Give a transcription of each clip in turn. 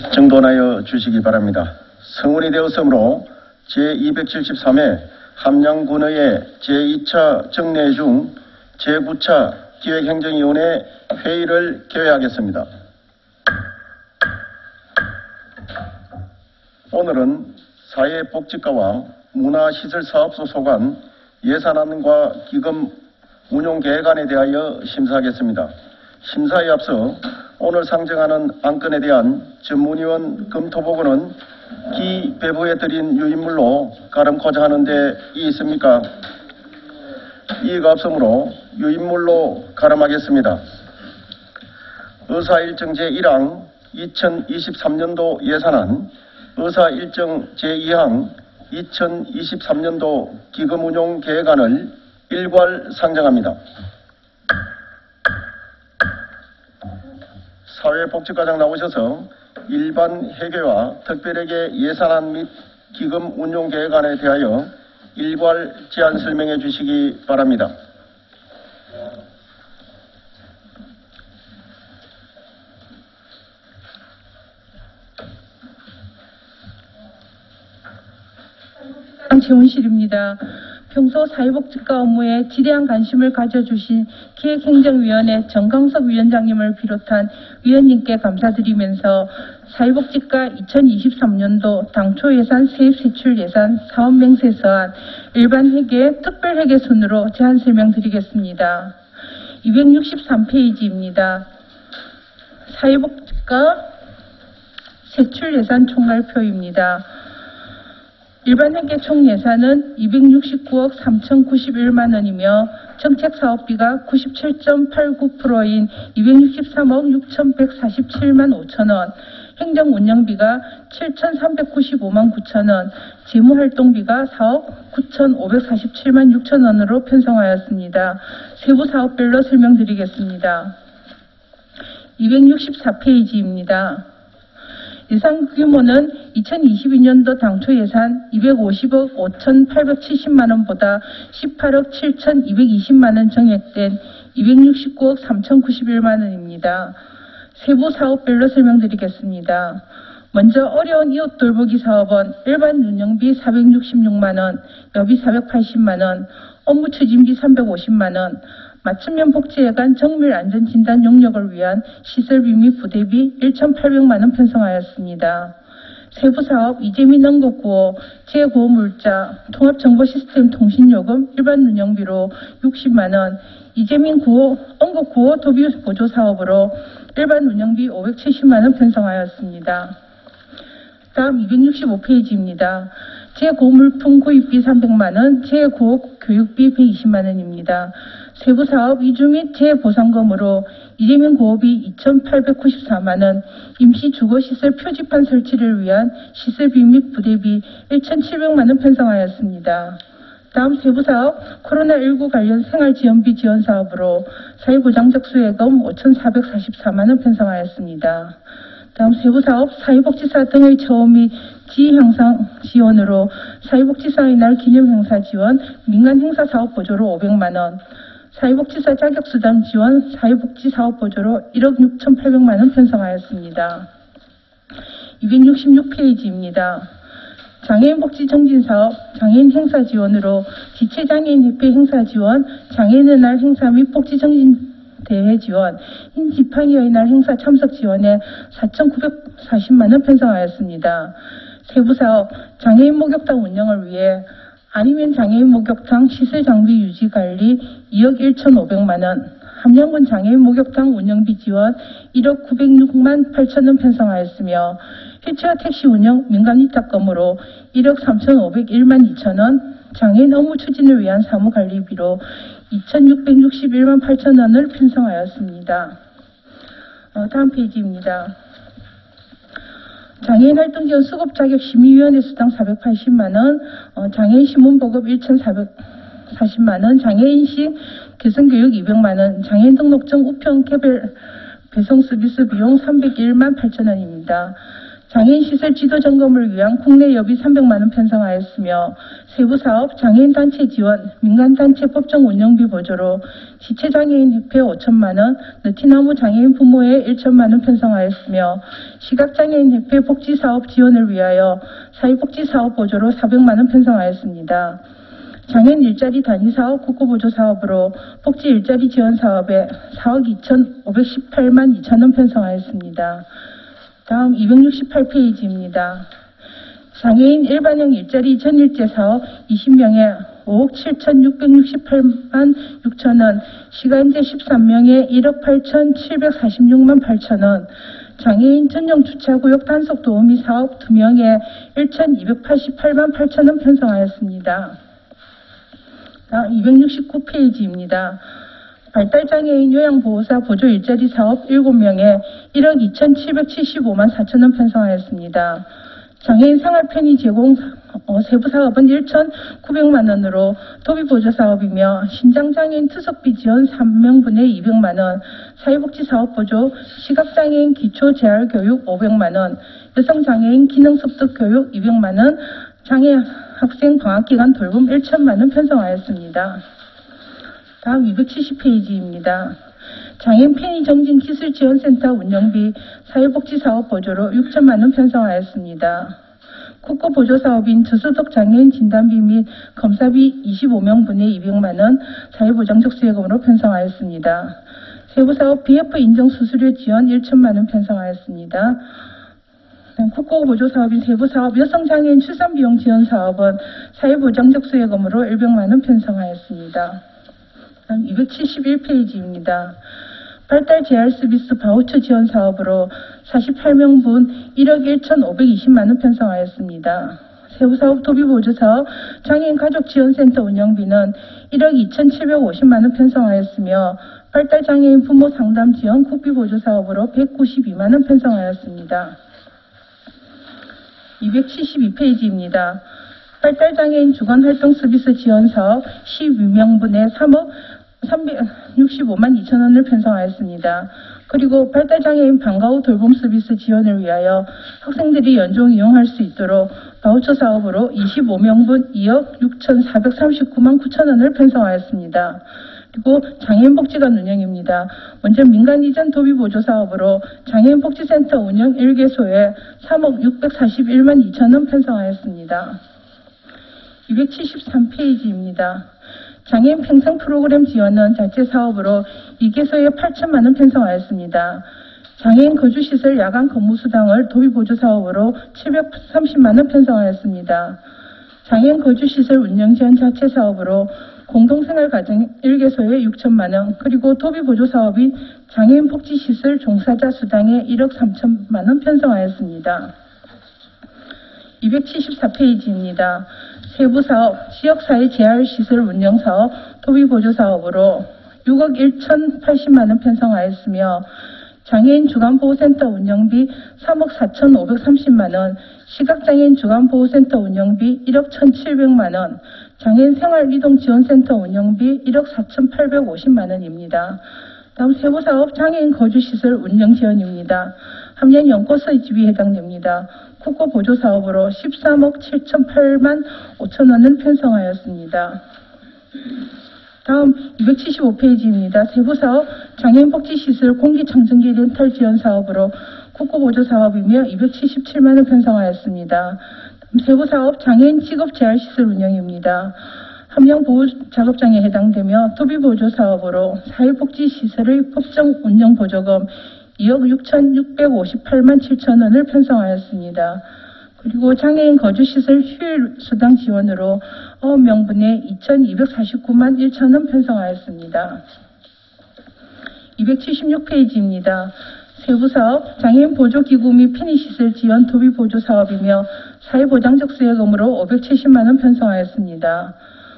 정돈하여 주시기 바랍니다. 성원이 되었으므로 제273회 함양군의회 제2차 정례 중 제9차 기획행정위원회 회의를 개회하겠습니다. 오늘은 사회복지과와 문화시설사업소 소관 예산안과 기금 운용계획안에 대하여 심사하겠습니다. 심사에 앞서 오늘 상정하는 안건에 대한 전문위원 검토보고는 기배부에 드린 유인물로 가름코자 하는데 있습니까? 이의가 없으므로 유인물로 가름하겠습니다. 의사일정 제1항 2023년도 예산안, 의사일정 제2항 2023년도 기금운용계획안을 일괄 상정합니다. 사회복지과장 나오셔서 일반 회계와 특별회계 예산안 및 기금 운용 계획안에 대하여 일괄 제안 설명해 주시기 바랍니다. 최훈실입니다. 평소 사회복지과 업무에 지대한 관심을 가져주신 기획행정위원회 정강석 위원장님을 비롯한 위원님께 감사드리면서 사회복지과 2023년도 당초 예산 세입 세출 예산 사업 명세 서한 일반 회계 특별 회계 순으로 제안 설명드리겠습니다. 263페이지입니다. 사회복지과 세출 예산 총괄표입니다. 일반 회계 총 예산은 269억 3,091만 원이며 정책사업비가 97.89%인 263억 6,147만 5천 원, 행정운영비가 7,395만 9천 원, 재무활동비가 4억 9,547만 6천 원으로 편성하였습니다. 세부 사업별로 설명드리겠습니다. 264페이지입니다. 예산 규모는 2022년도 당초 예산 250억 5,870만 원보다 18억 7,220만 원 증액된 269억 3,091만 원입니다. 세부 사업별로 설명드리겠습니다. 먼저 어려운 이웃 돌보기 사업은 일반 운영비 466만 원, 여비 480만 원, 업무 추진비 350만 원, 맞춤형 복지예간 정밀 안전 진단 용역을 위한 시설비 및 부대비 1,800만 원 편성하였습니다. 세부 사업 이재민 언급구호, 재고물자, 통합정보 시스템 통신요금 일반 운영비로 60만 원, 이재민 구호, 언급구호 도비 보조 사업으로 일반 운영비 570만 원 편성하였습니다. 다음 265페이지입니다. 재고물품 구입비 300만 원, 재고교육비 120만 원입니다. 세부 사업 이주 및 재보상금으로 이재민 고업이 2,894만 원, 임시 주거시설 표지판 설치를 위한 시설비 및 부대비 1,700만 원 편성하였습니다. 다음 세부 사업 코로나19 관련 생활지원비 지원 사업으로 사회보장적 수혜금 5,444만 원 편성하였습니다. 다음 세부 사업 사회복지사 등의 처우 및 지위 향상 지원으로 사회복지사의 날 기념 행사 지원, 민간 행사 사업 보조로 500만 원, 사회복지사 자격수당 지원, 사회복지사업 보조로 1억 6,800만 원 편성하였습니다. 266페이지입니다. 장애인 복지 정진 사업, 장애인 행사 지원으로 지체장애인 협회 행사 지원, 장애인의 날 행사 및 복지 정진 대회 지원, 흰지팡이의 날 행사 참석 지원에 4,940만 원 편성하였습니다. 세부 사업, 장애인 목욕탕 운영을 위해 아니면 장애인 목욕탕 시설 장비 유지 관리 2억 1,500만 원, 함양군 장애인 목욕탕 운영비 지원 1억 906만 8천 원 편성하였으며 휠체어 택시 운영 민간 위탁금으로 1억 3,501만 2천 원, 장애인 업무 추진을 위한 사무관리비로 2,661만 8천 원을 편성하였습니다. 다음 페이지입니다. 장애인 활동지원 수급자격 심의위원회 수당 480만 원, 장애인 신문보급 1,440만 원, 장애인식 개선교육 200만 원, 장애인 등록증 우편 개별 배송 서비스 비용 301만 8천 원입니다. 장애인 시설 지도 점검을 위한 국내 여비 300만 원 편성하였으며 세부 사업 장애인 단체 지원, 민간 단체 법정 운영비 보조로 지체장애인 협회 5천만 원, 느티나무 장애인 부모회 1천만 원 편성하였으며 시각장애인 협회 복지 사업 지원을 위하여 사회복지 사업 보조로 400만 원 편성하였습니다. 장애인 일자리 단위 사업 국고보조 사업으로 복지 일자리 지원 사업에 4억 2,518만 2천 원 편성하였습니다. 다음 268페이지입니다. 장애인 일반형 일자리 전일제 사업 20명에 5억 7,668만 6천 원, 시간제 13명에 1억 8,746만 8천 원, 장애인 전용 주차구역 단속 도우미 사업 2명에 1,288만 8천 원 편성하였습니다. 다음 269페이지입니다. 발달장애인 요양보호사 보조 일자리 사업 7명에 1억 2,775만 4천 원 편성하였습니다. 장애인 생활편의 제공 세부 사업은 1,900만 원으로 도비보조 사업이며 신장장애인 투석비 지원 3명분에 200만 원, 사회복지 사업 보조, 시각장애인 기초재활교육 500만 원, 여성장애인 기능습득 교육 200만 원, 장애 학생 방학기간 돌봄 1천만 원 편성하였습니다. 다음 270페이지입니다. 장애인 편의정진 기술지원센터 운영비 사회복지사업 보조로 6천만 원 편성하였습니다. 국고보조사업인 저소득 장애인 진단비 및 검사비 25명분에 200만 원 사회보장적수예금으로 편성하였습니다. 세부사업 BF 인정 수수료 지원 1천만 원 편성하였습니다. 국고보조사업인 세부사업 여성장애인 출산비용 지원 사업은 사회보장적수예금으로 100만 원 편성하였습니다. 다음 271페이지입니다. 발달 재활 서비스 바우처 지원 사업으로 48명분 1억 1,520만 원 편성하였습니다. 세부사업 도비보조사업 장애인 가족지원센터 운영비는 1억 2,750만 원 편성하였으며 발달장애인 부모 상담 지원 국비보조 사업으로 192만 원 편성하였습니다. 272페이지입니다. 발달장애인 주간활동 서비스 지원 사업 12명분에 3억 365만 2천 원을 편성하였습니다. 그리고 발달장애인 방과 후 돌봄 서비스 지원을 위하여 학생들이 연종 이용할 수 있도록 바우처 사업으로 25명분 2억 6,439만 9천 원을 편성하였습니다. 그리고 장애인복지관 운영입니다. 먼저 민간 이전 도비보조 사업으로 장애인복지센터 운영 1개소에 3억 641만 2천 원 편성하였습니다. 273페이지입니다. 장애인 평생 프로그램 지원은 자체 사업으로 2개소에 8천만 원 편성하였습니다. 장애인 거주시설 야간 근무수당을 도비보조 사업으로 730만 원 편성하였습니다. 장애인 거주시설 운영 지원 자체 사업으로 공동생활가정 1개소에 6천만 원, 그리고 도비보조 사업인 장애인 복지시설 종사자 수당에 1억 3천만 원 편성하였습니다. 274페이지입니다. 세부사업, 지역사회 재활시설 운영사업, 도비보조사업으로 6억 1,080만 원 편성하였으며 장애인 주간보호센터 운영비 3억 4,530만 원, 시각장애인 주간보호센터 운영비 1억 1,700만 원, 장애인 생활이동지원센터 운영비 1억 4,850만 원입니다. 다음 세부사업 장애인 거주시설 운영지원입니다. 함량 연꽃의 집이 해당됩니다. 국고보조사업으로 13억 7,008만 5천 원을 편성하였습니다. 다음 275페이지입니다. 세부사업 장애인복지시설 공기청정기 렌탈 지원 사업으로 국고보조사업이며 277만 원 편성하였습니다. 세부사업 장애인 직업재활시설 운영입니다. 함량보호작업장에 해당되며 도비보조사업으로 사회복지시설의 법정 운영보조금 2억 6,658만 7천 원을 편성하였습니다. 그리고 장애인 거주시설 휴일 수당 지원으로 9명분에 2,249만 1천 원 편성하였습니다. 276페이지입니다. 세부사업 장애인 보조기구 및 편의시설 지원 도비보조 사업이며 사회보장적수예금으로 570만 원 편성하였습니다.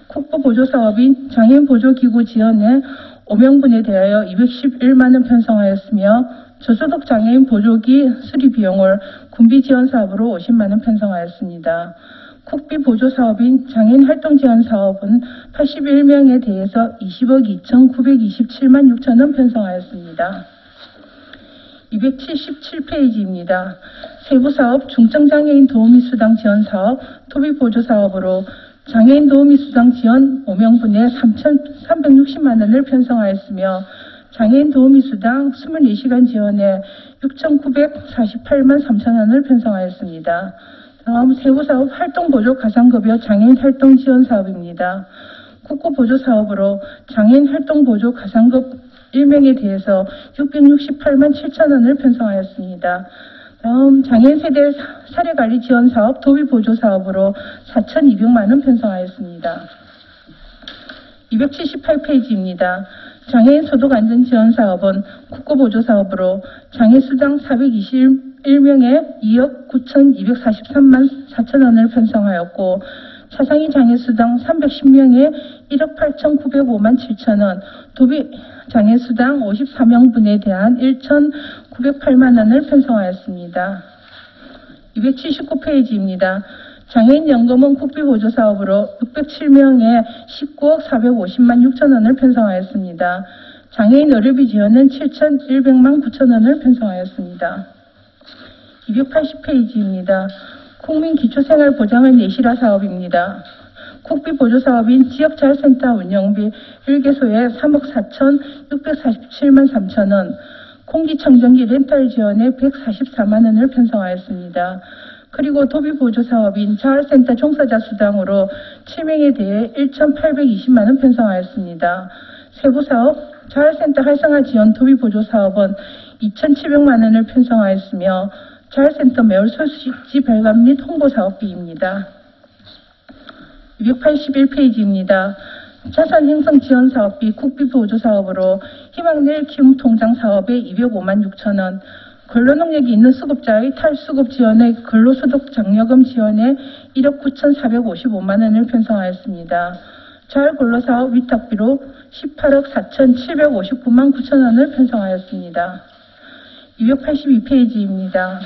국보보조사업인 장애인 보조기구 지원에 5명분에 대하여 211만 원 편성하였으며 저소득 장애인 보조기 수리 비용을 군비 지원 사업으로 50만 원 편성하였습니다. 국비 보조 사업인 장애인 활동 지원 사업은 81명에 대해서 20억 2,927만 6천 원 편성하였습니다. 277페이지입니다. 세부사업 중증장애인 도우미 수당 지원 사업 토비 보조 사업으로 장애인 도우미 수당 지원 5명분에 3,360만 원을 편성하였으며 장애인 도우미 수당 24시간 지원에 6,948만 3천 원을 편성하였습니다. 다음 세부사업 활동보조 가상급여 장애인 활동 지원 사업입니다. 국고보조 사업으로 장애인 활동보조 가상급 1명에 대해서 668만 7천 원을 편성하였습니다. 다음 장애인 세대 사례관리 지원 사업 도비보조 사업으로 4,200만 원 편성하였습니다. 278페이지입니다. 장애인 소득안전 지원 사업은 국고보조 사업으로 장애수당 421명에 2억 9,243만 4천 원을 편성하였고 차상위 장애수당 310명에 1억 8,905만 7천 원, 도비 장애수당 54명분에 대한 1,908만 원을 편성하였습니다. 279페이지입니다. 장애인 연금은 국비보조 사업으로 607명에 19억 450만 6천 원을 편성하였습니다. 장애인 의료비 지원은 7,100만 9천 원을 편성하였습니다. 280페이지입니다. 국민기초생활보장을 내실화 사업입니다. 국비보조 사업인 지역자율센터 운영비 1개소에 3억 4,647만 3천 원, 공기청정기 렌탈 지원에 144만 원을 편성하였습니다. 그리고 도비보조 사업인 자활센터 종사자 수당으로 7명에 대해 1,820만 원 편성하였습니다. 세부사업 자활센터 활성화 지원 도비보조 사업은 2,700만 원을 편성하였으며 자활센터 매월 소식지 발간 및 홍보 사업비입니다. 281페이지입니다. 자산 형성 지원 사업비 국비보조 사업으로 희망내일 키움 통장 사업에 205만 6천 원, 근로능력이 있는 수급자의 탈수급 지원의 근로소득 장려금 지원에 1억 9,455만 원을 편성하였습니다. 자율근로사업 위탁비로 18억 4,759만 9천 원을 편성하였습니다. 282페이지입니다.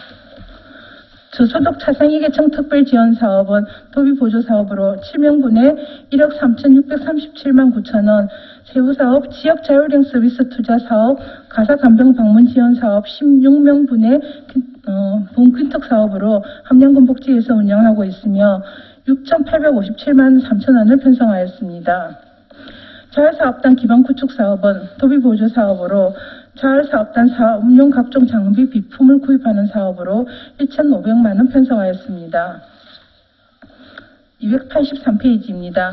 저소득 차상위계층 특별지원사업은 도비보조사업으로 7명분에 1억 3,637만 9천 원, 세부사업 지역자율형 서비스 투자사업 가사간병방문지원사업 16명분의 본균특사업으로 함양군 복지에서 운영하고 있으며 6,857만 3천 원을 편성하였습니다. 자활사업단 기반구축사업은 도비보조사업으로 자활사업단 사업용 각종 장비 비품을 구입하는 사업으로 1,500만 원 편성하였습니다. 283페이지입니다.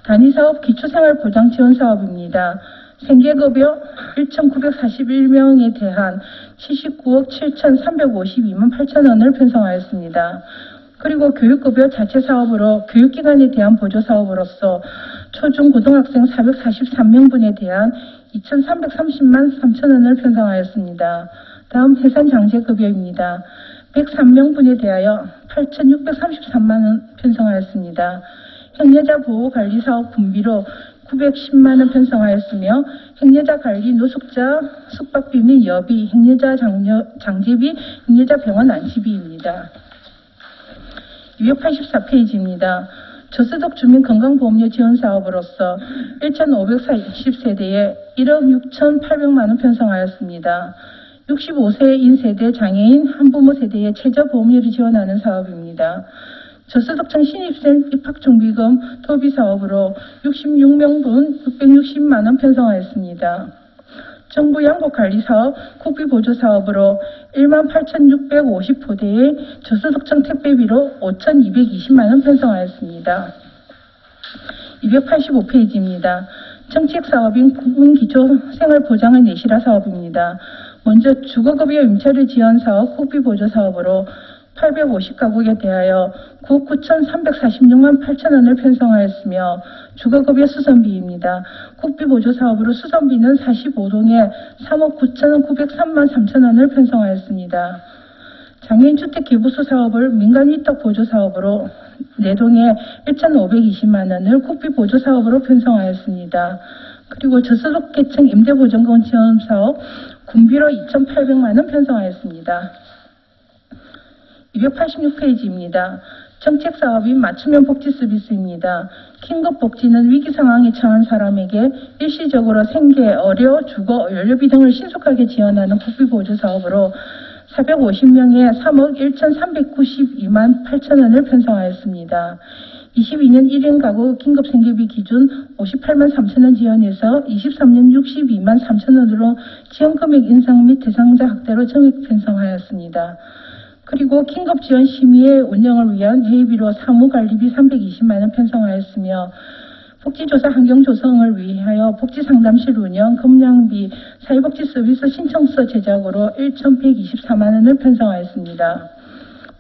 단위사업 기초생활보장지원사업입니다. 생계급여 1,941명에 대한 79억 7,352만 8천 원을 편성하였습니다. 그리고 교육급여 자체사업으로 교육기관에 대한 보조사업으로서 초중고등학생 443명분에 대한 2,330만 3천 원을 편성하였습니다. 다음 해산장제급여입니다. 103명분에 대하여 8,633만 원 편성하였습니다. 행여자 보호관리사업 분비로 910만 원 편성하였으며 행여자 관리 노숙자 숙박비 및 여비, 행여자 장제비, 행여자 병원 안치비입니다. 284페이지입니다. 저소득 주민 건강보험료 지원 사업으로서 1,540세대에 1억 6,800만 원 편성하였습니다. 65세인 세대 장애인 한부모 세대에 최저보험료를 지원하는 사업입니다. 저소득층 신입생 입학준비금 도비 사업으로 66명분 660만 원 편성하였습니다. 정부 양복관리사업 국비보조 사업으로 18,650호대의 저소득층 택배비로 5,220만 원 편성하였습니다. 285페이지입니다. 정책사업인 국민기초생활보장을 내실화 사업입니다. 먼저 주거급여 임차료 지원 사업 국비보조 사업으로 850가구에 대하여 9억 9,346만 8천 원을 편성하였으며 주거급여 수선비입니다. 국비보조 사업으로 수선비는 45동에 3억 9,903만 3천 원을 편성하였습니다. 장애인 주택 기부수 사업을 민간위탁 보조 사업으로 4동에 1,520만 원을 국비보조 사업으로 편성하였습니다. 그리고 저소득계층 임대보증금 지원 사업 군비로 2,800만 원 편성하였습니다. 286페이지입니다. 정책사업인 맞춤형 복지 서비스입니다. 긴급복지는 위기상황에 처한 사람에게 일시적으로 생계, 의료, 주거, 연료비 등을 신속하게 지원하는 국비보조 사업으로 450명에 3억 1,392만 8천 원을 편성하였습니다. 22년 1인 가구 긴급생계비 기준 58만 3천 원 지원해서 23년 62만 3천 원으로 지원금액 인상 및 대상자 확대로 정액 편성하였습니다. 그리고 긴급지원 심의회 운영을 위한 회의비로 사무관리비 320만 원 편성하였으며 복지조사 환경 조성을 위하여 복지상담실 운영, 검량비, 사회복지 서비스 신청서 제작으로 1,124만 원을 편성하였습니다.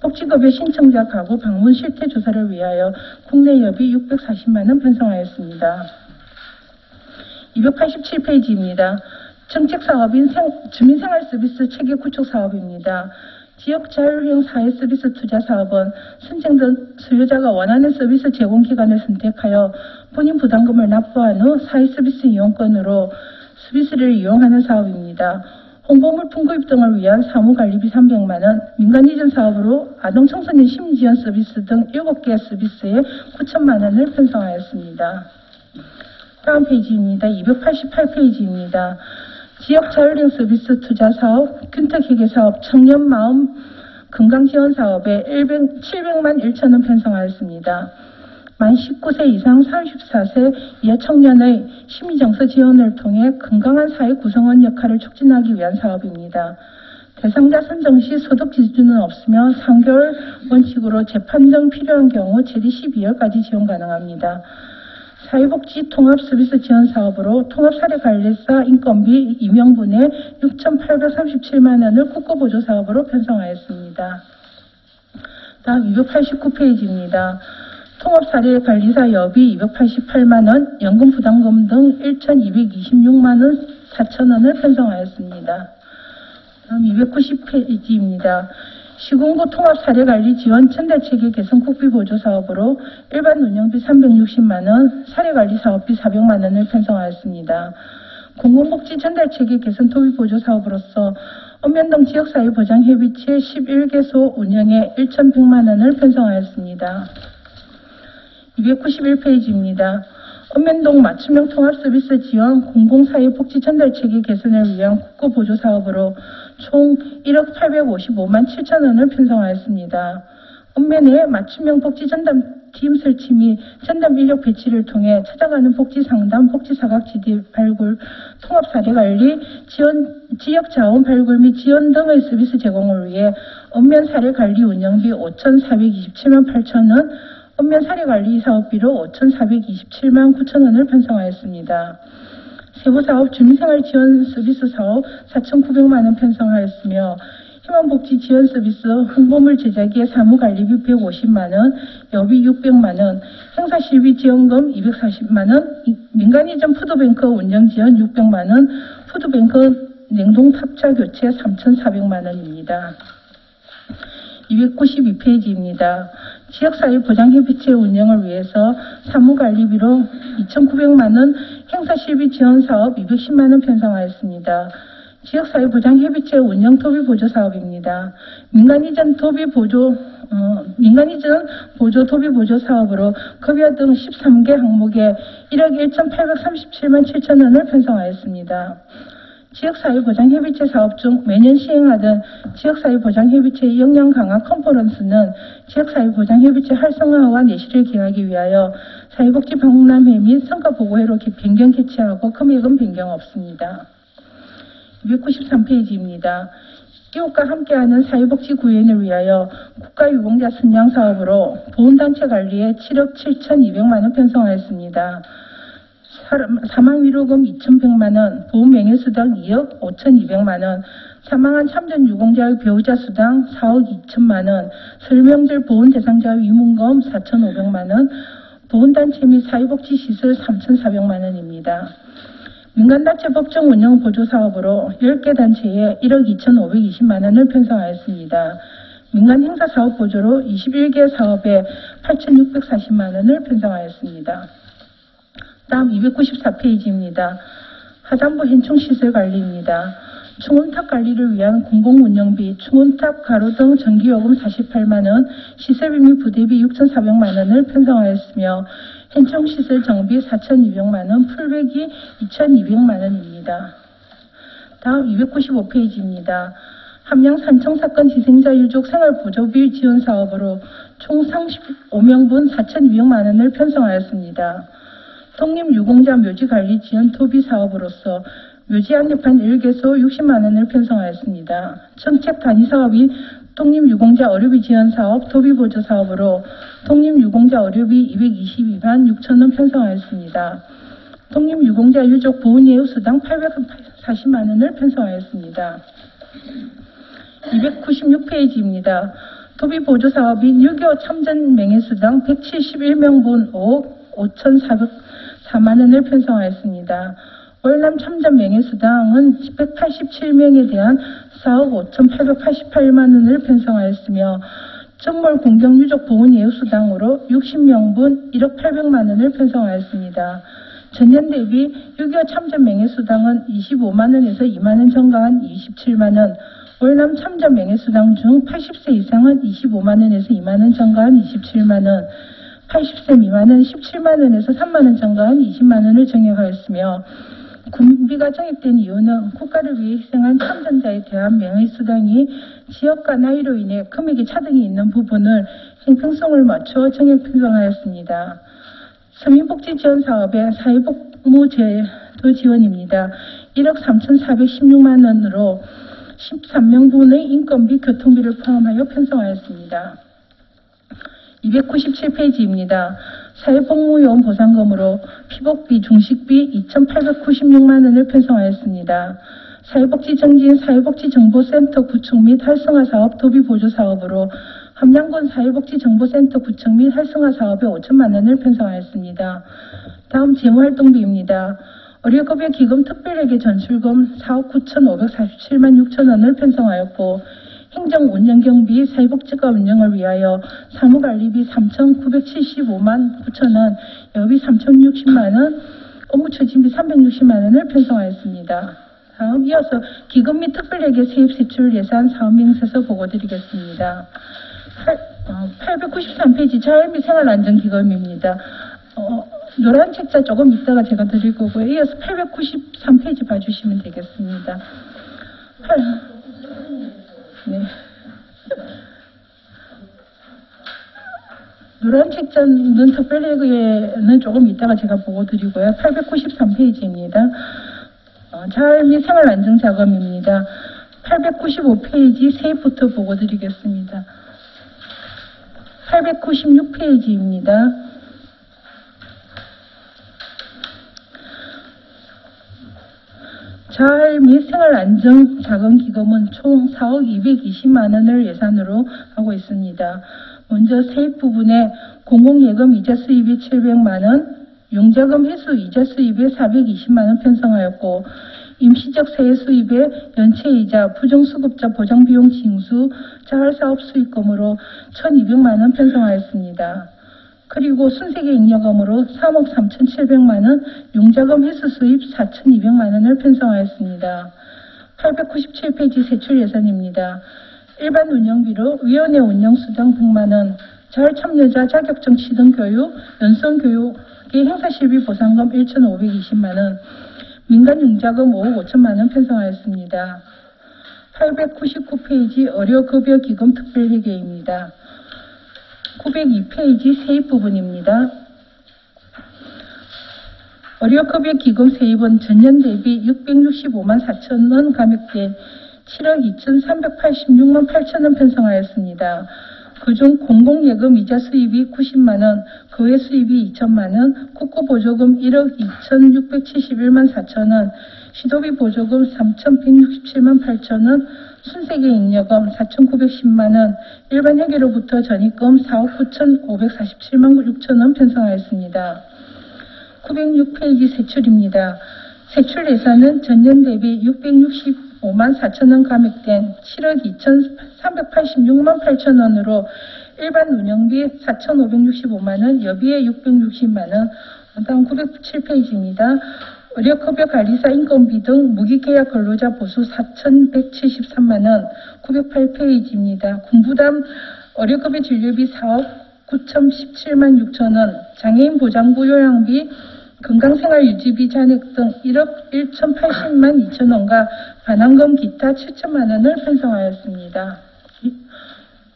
복지급여 신청자 가구 방문 실태 조사를 위하여 국내 여비 640만 원 편성하였습니다. 287페이지입니다. 정책사업인 주민생활서비스 체계 구축 사업입니다. 지역자율형 사회서비스 투자사업은 선정된 수요자가 원하는 서비스 제공기관을 선택하여 본인 부담금을 납부한 후 사회서비스 이용권으로 서비스를 이용하는 사업입니다. 홍보물품 구입 등을 위한 사무관리비 300만 원, 민간이전 사업으로 아동청소년 심지원 서비스 등 7개 서비스에 9천만 원을 편성하였습니다. 다음 페이지입니다. 288페이지입니다. 지역자율형 서비스 투자사업, 균터기계사업, 청년마음 건강지원사업에 700만 1천 원 편성하였습니다. 만 19세 이상 34세 이하 청년의 심리정서 지원을 통해 건강한 사회 구성원 역할을 촉진하기 위한 사업입니다. 대상자 선정 시 소득 기준은 없으며 3개월 원칙으로 재판 등 필요한 경우 최대 12월까지 지원 가능합니다. 사회복지 통합서비스 지원 사업으로 통합사례관리사 인건비 임명분에 6,837만 원을 국고보조 사업으로 편성하였습니다. 다음 289페이지입니다. 통합사례관리사 여비 288만 원, 연금부담금 등 1,226만 원 4천 원을 편성하였습니다. 다음 290페이지입니다. 시군구 통합사례관리 지원 전달체계 개선 국비보조 사업으로 일반 운영비 360만 원, 사례관리 사업비 400만 원을 편성하였습니다. 공공복지 전달체계 개선 토비보조 사업으로서 읍면동 지역사회보장협의체 11개소 운영에 1,100만 원을 편성하였습니다. 291페이지입니다. 읍면동 맞춤형 통합서비스 지원 공공사회복지 전달체계 개선을 위한 국고보조 사업으로 총 1억 855만 7천 원을 편성하였습니다. 읍면의 맞춤형 복지 전담팀 설치 및 전담 인력 배치를 통해 찾아가는 복지 상담, 복지 사각지대 발굴, 통합 사례 관리, 지역 자원 발굴 및 지원 등의 서비스 제공을 위해 읍면 사례 관리 운영비 5,427만 8천 원, 읍면 사례 관리 사업비로 5,427만 9천 원을 편성하였습니다. 세부사업 주민생활 지원 서비스 사업 4,900만 원 편성하였으며 희망복지 지원 서비스 홍보물 제작에 사무관리비 150만 원, 여비 600만 원, 행사실비 지원금 240만 원, 민간이전 푸드뱅크 운영 지원 600만 원, 푸드뱅크 냉동 탑차 교체 3,400만 원입니다. 292페이지입니다. 지역사회보장협의체 운영을 위해서 사무관리비로 2,900만 원, 행사실비 지원사업 210만 원 편성하였습니다. 지역사회보장협의체 운영 도비보조 사업입니다. 민간이전 보조 도비보조 사업으로 급여 등 13개 항목에 1억 1,837만 7천 원을 편성하였습니다. 지역사회보장협의체 사업 중 매년 시행하던 지역사회보장협의체 역량 강화 컨퍼런스는 지역사회보장협의체 활성화와 내실을 기하기 위하여 사회복지 박람회 및 성과보고회로 변경 개최하고 금액은 변경 없습니다. 293페이지입니다. 이웃과 함께하는 사회복지 구현을 위하여 국가유공자 선양 사업으로 보훈단체 관리에 7억 7,200만 원 편성하였습니다. 사망위로금 2,100만 원, 보훈명예수당 2억 5,200만 원, 사망한 참전 유공자의 배우자 수당 4억 2천만 원, 설명절 보훈 대상자의 위문금 4,500만 원, 보훈단체 및 사회복지시설 3,400만 원입니다. 민간단체 법정 운영 보조 사업으로 10개 단체에 1억 2,520만 원을 편성하였습니다. 민간 행사 사업 보조로 21개 사업에 8,640만 원을 편성하였습니다. 다음 294페이지입니다. 하단부 현충시설 관리입니다. 충원탑 관리를 위한 공공운영비, 충원탑 가로 등 전기요금 48만 원, 시설비 및 부대비 6,400만 원을 편성하였으며 현충시설 정비 4,200만 원, 풀베기 2,200만 원입니다. 다음 295페이지입니다. 함양 산청사건 희생자 유족 생활보조비 지원 사업으로 총 35명분 4,200만 원을 편성하였습니다. 독립유공자 묘지관리 지원 토비 사업으로서 묘지 안내판 1개소 60만 원을 편성하였습니다. 정책 단위 사업인 독립유공자 의료비 지원 사업 토비 보조 사업으로 독립유공자 의료비 222만 6천 원 편성하였습니다. 독립유공자 유족 보훈예우 수당 840만 원을 편성하였습니다. 296페이지입니다. 토비 보조 사업인 6.25 참전 명예수당 171명분 5억 5,404만 원을 편성하였습니다. 월남 참전 명예수당은 187명에 대한 4억 5,888만 원을 편성하였으며 정몰 공경 유족 보훈 예우 수당으로 60명분 1억 800만 원을 편성하였습니다. 전년 대비 6.25 참전 명예수당은 25만 원에서 2만 원 증가한 27만 원, 월남 참전 명예수당 중 80세 이상은 25만 원에서 2만 원 증가한 27만 원, 80세 미만은 17만 원에서 3만 원 증가한 20만 원을 증액하였으며 군비가 정액된 이유는 국가를 위해 희생한 참전자에 대한 명예수당이 지역과 나이로 인해 금액의 차등이 있는 부분을 형평성을 맞춰 정액 편성하였습니다. 서민복지지원사업의 사회복무제도 지원입니다. 1억 3,416만 원으로 13명분의 인건비, 교통비를 포함하여 편성하였습니다. 297페이지입니다. 사회복무요원 보상금으로 피복비, 중식비 2,896만 원을 편성하였습니다. 사회복지정진 사회복지정보센터 구축 및 활성화 사업 도비 보조 사업으로 함양군 사회복지정보센터 구축 및 활성화 사업에 5천만 원을 편성하였습니다. 다음 재무활동비입니다. 의료급여 기금 특별회계 전출금 4억 9,547만 6천 원을 편성하였고 행정운영경비 사회복지과 운영을 위하여 사무관리비 3,975만 9천 원, 여비 3,060만 원, 업무추진비 360만 원을 편성하였습니다. 다음 이어서 기금 및 특별회계 세입 세출 예산 사업 명세서 보고드리겠습니다. 893페이지 자율 및 생활안전기금입니다. 노란 책자 조금 이따가 제가 드릴 거고요. 이어서 893페이지 봐주시면 되겠습니다. 네. 노란 책자는 특별회계는 조금 이따가 제가 보고 드리고요. 893페이지입니다. 자활 및 생활안정자금입니다. 895페이지 세입부터 보고 드리겠습니다. 896페이지입니다. 자활 및 생활안정자금기금은 총 4억 220만 원을 예산으로 하고 있습니다. 먼저 세입 부분에 공공예금 이자 수입이 700만 원, 용자금 회수 이자 수입에 420만 원 편성하였고 임시적 세액 수입에 연체이자 부정수급자 보장비용 징수 자활사업 수익금으로 1,200만 원 편성하였습니다. 그리고 순세계 잉여금으로 3억 3,700만 원, 용자금 회수 수입 4,200만 원을 편성하였습니다. 897페이지 세출 예산입니다. 일반 운영비로 위원회 운영수당 100만 원, 자활 참여자 자격증 취등 교육, 연수교육의 행사실비 보상금 1,520만 원, 민간 융자금 5억 5천만 원 편성하였습니다. 899페이지 의료급여 기금 특별회계입니다. 902페이지 세입 부분입니다. 의료급여 기금 세입은 전년 대비 665만 4천 원 감액돼 7억 2,386만 8천 원 편성하였습니다. 그중 공공예금 이자 수입이 90만 원, 그 외 수입이 2천만 원, 국고보조금 1억 2,671만 4천 원, 시도비 보조금 3,167만 8천 원, 순세계 잉여금 4,910만 원, 일반 회계로부터 전입금 4억 9,547만 6천 원 편성하였습니다. 906페이지 세출입니다. 세출 예산은 전년 대비 665만 4천 원 감액된 7억 2,386만 8천 원으로 일반 운영비 4,565만 원, 여비에 660만 원, 다음 907페이지입니다. 의료급여 관리사 인건비 등 무기계약 근로자 보수 4,173만 원, 908페이지입니다. 군부담 의료급여 진료비 4억 9,017만 6천 원, 장애인 보장부 요양비, 건강생활 유지비 잔액 등 1억 1,080만 2천 원과 반환금 기타 7천만 원을 편성하였습니다.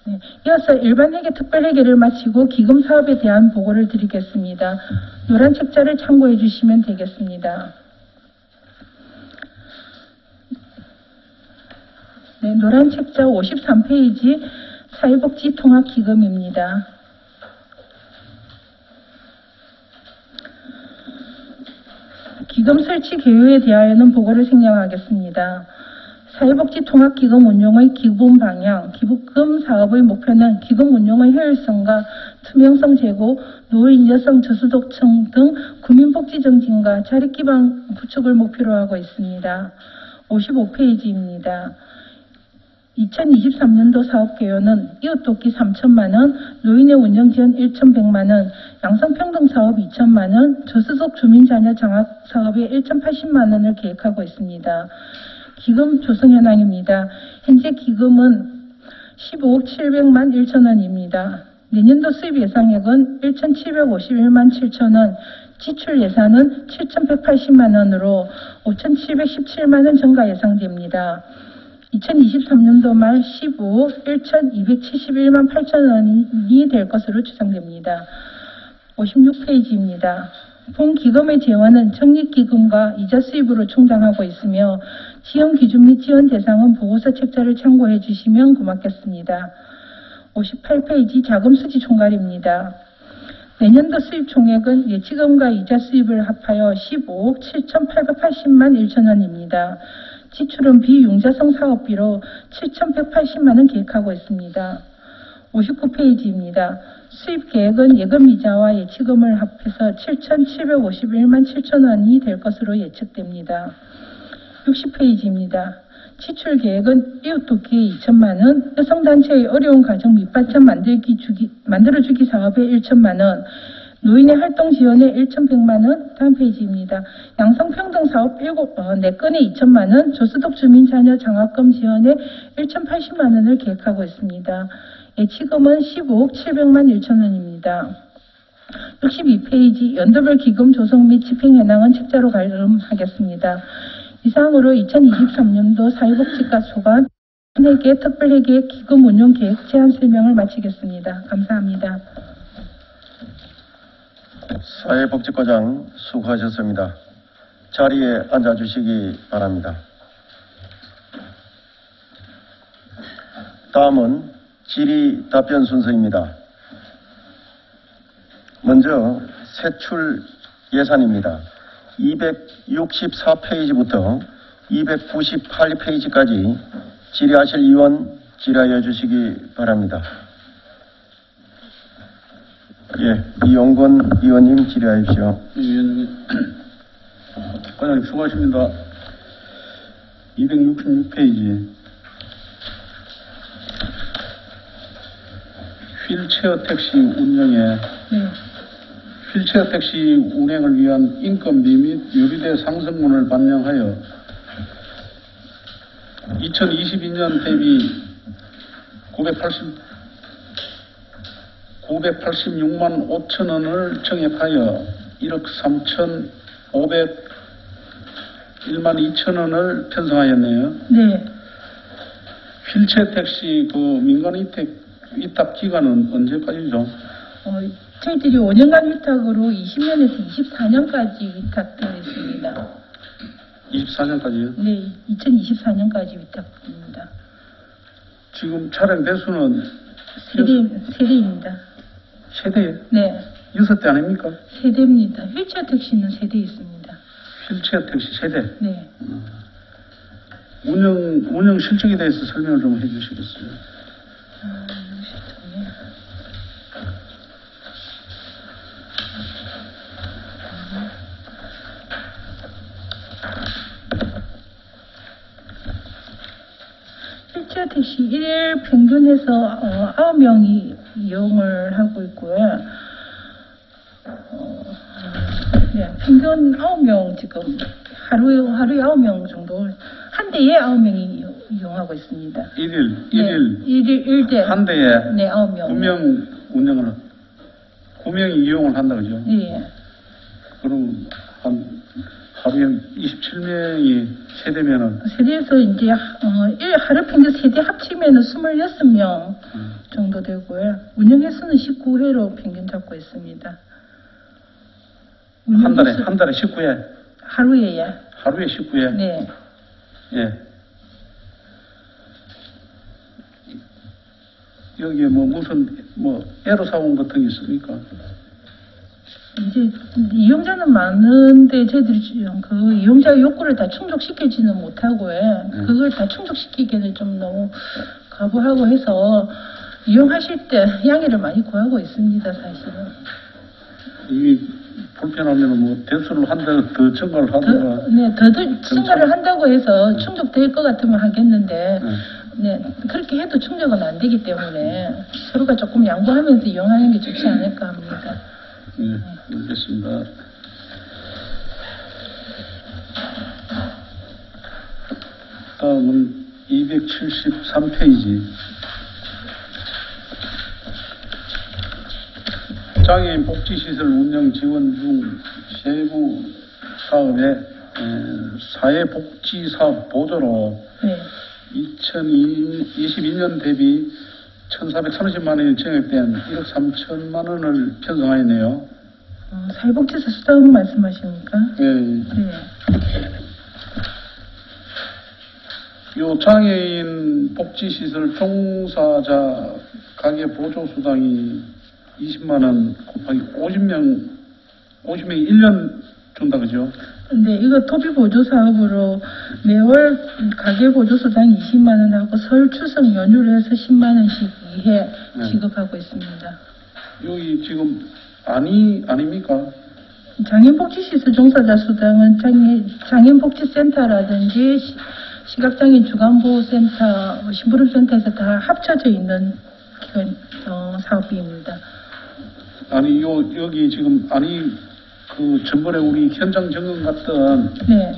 네, 이어서 일반 회계, 특별 회계를 마치고 기금 사업에 대한 보고를 드리겠습니다. 노란 책자를 참고해 주시면 되겠습니다. 네, 노란 책자 53페이지 사회복지통합기금입니다. 기금 설치 개요에 대하여는 보고를 생략하겠습니다. 사회복지통합기금 운용의 기본 방향, 기부금 사업의 목표는 기금 운용의 효율성과 투명성 제고, 노인, 여성, 저소득층 등 국민복지 증진과 자립기반 구축을 목표로 하고 있습니다. 55페이지입니다. 2023년도 사업개요는 이웃돕기 3천만 원, 노인의 운영지원 1,100만 원, 양성평등사업 2천만 원, 저소득 주민자녀 장학사업에 1,080만 원을 계획하고 있습니다. 기금 조성 현황입니다. 현재 기금은 15억 700만 1천 원입니다. 내년도 수입 예상액은 1,751만 7천 원, 지출 예산은 7,180만 원으로 5,717만 원 증가 예상됩니다. 2023년도 말 15억 1,271만 8천 원이 될 것으로 추정됩니다. 56페이지입니다. 본 기금의 재원은 적립기금과 이자 수입으로 충당하고 있으며 지원 기준 및 지원 대상은 보고서 책자를 참고해 주시면 고맙겠습니다. 58페이지 자금 수지 총괄입니다. 내년도 수입 총액은 예치금과 이자 수입을 합하여 15억 7,880만 1천 원입니다. 지출은 비융자성 사업비로 7,180만 원 계획하고 있습니다. 59페이지입니다. 수입 계획은 예금 이자와 예치금을 합해서 7,751만 7천 원이 될 것으로 예측됩니다. 60페이지입니다. 지출 계획은 이웃돕기에 2천만 원, 여성단체의 어려운 가정 밑반찬 만들어주기 사업에 1천만 원, 노인의 활동 지원에 1,100만 원. 다음 페이지입니다. 양성평등사업 4건에 2천만 원, 저소득 주민 자녀 장학금 지원에 1,080만 원을 계획하고 있습니다. 예치금은 15억 700만 1천 원입니다. 62페이지 연도별 기금 조성 및 집행 현황은 책자로 가름하겠습니다. 이상으로 2023년도 사회복지과 소관 회계, 특별회계 기금 운용 계획 제안 설명을 마치겠습니다. 감사합니다. 사회복지과장 수고하셨습니다. 자리에 앉아주시기 바랍니다. 다음은 질의 답변 순서입니다. 먼저 세출 예산입니다. 264페이지부터 298페이지까지 질의하실 의원 질의하여 주시기 바랍니다. 예, 이용건 의원님 질의하십시오. 의원님, 과장님 수고하십니다. 266페이지 휠체어 택시 운영에 휠체어 택시 운행을 위한 인건비 및 유리대 상승분을 반영하여 2022년 대비 986만 5천 원을 정액하여 1억 3,501만 2천 원을 편성하였네요. 네. 휠체어 택시 그 민간 위탁 기간은 언제까지죠? 저희들이 5년간 위탁으로 20년에서 24년까지 위탁되어 있습니다. 24년까지요? 네, 2024년까지 위탁됩니다. 지금 차량 대수는 세대입니다. 세대에? 네. 6대 아닙니까? 세대입니다. 휠체어 택시는 세대 있습니다. 휠체어 택시 세대? 네. 운영 실적에 대해서 설명을 좀 해주시겠어요? 휠체어 택시 1일 평균해서 9명이 이용을 하고 있고요. 네, 평균 9명 지금 하루에 9명 정도, 한 대에 9명이 이용하고 있습니다. 1일 네, 1대. 한 대에 네, 9명. 9명 운영을 9명이 이용을 한다, 그죠? 예. 그럼 한 하루에 27명이 세대면은 세대에서 이제 하루 평균 세대 합치면은 26명 정도 되고요. 운영 횟수는 19회로 평균 잡고 있습니다. 한 달에 19회, 하루에요. 하루에 19회. 네. 예. 여기에 뭐 무슨 애로사항 같은 게 있습니까? 이제 이용자는 많은데 저희들이 그 이용자 욕구를 다 충족시키지는 못하고요. 그걸 다 충족시키기에는 좀 너무 거부하고 해서 이용하실 때 양해를 많이 구하고 있습니다, 사실은. 이게 불편하면 뭐 대수를 한 대 더 증가를 하든가. 더 증가를 한다고 해서 충족될 것 같으면 하겠는데, 그렇게 해도 충족은 안 되기 때문에 서로가 조금 양보하면서 이용하는 게 좋지 않을까 합니다. 네, 알겠습니다. 다음은 273페이지. 장애인 복지시설 운영 지원 중 세부 사업의 사회복지사업 보조로 네. 2022년 대비 1,430만 원이 증액된 1억 3천만 원을 편성하였네요. 사회복지사 수당 말씀하십니까? 예. 네. 요 장애인 복지시설 종사자 가계 보조수당이 20만 원 곱하기 50명이 1년 준다, 그죠? 근데 이거 토비 보조 사업으로 매월 가계 보조 수당 20만 원 하고 설 추석 연휴를 해서 10만 원씩 2회 지급하고 있습니다. 여기 지금 아닙니까? 장애인복지시설 종사자 수당은 장애인복지센터라든지 시각장애인 주간보호센터, 심부름센터에서 다 합쳐져 있는 사업비입니다. 아니 여기 지금 그 전번에 우리 현장 점검 갔던 네.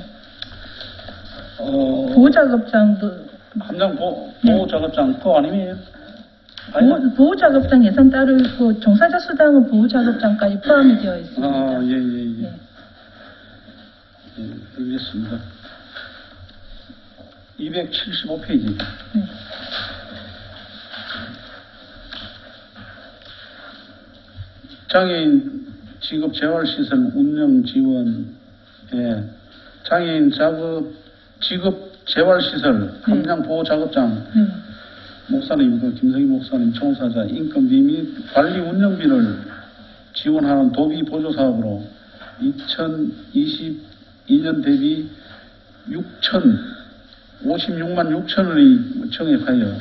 보호작업장도 함장 보호작업장 그거 아니에요? 보호작업장 예산 따로 있고 종사자 수당은 보호작업장까지 포함이 되어 있습니다. 아, 예. 네. 예, 알겠습니다. 275페이지. 네. 장애인 직업 재활시설 운영 지원, 장애인 직업 재활시설 함량 보호 작업장 목사님, 김성희 목사님 총사자 인건비 및 관리 운영비를 지원하는 도비 보조 사업으로 2022년 대비 56만 6천원이 청액하여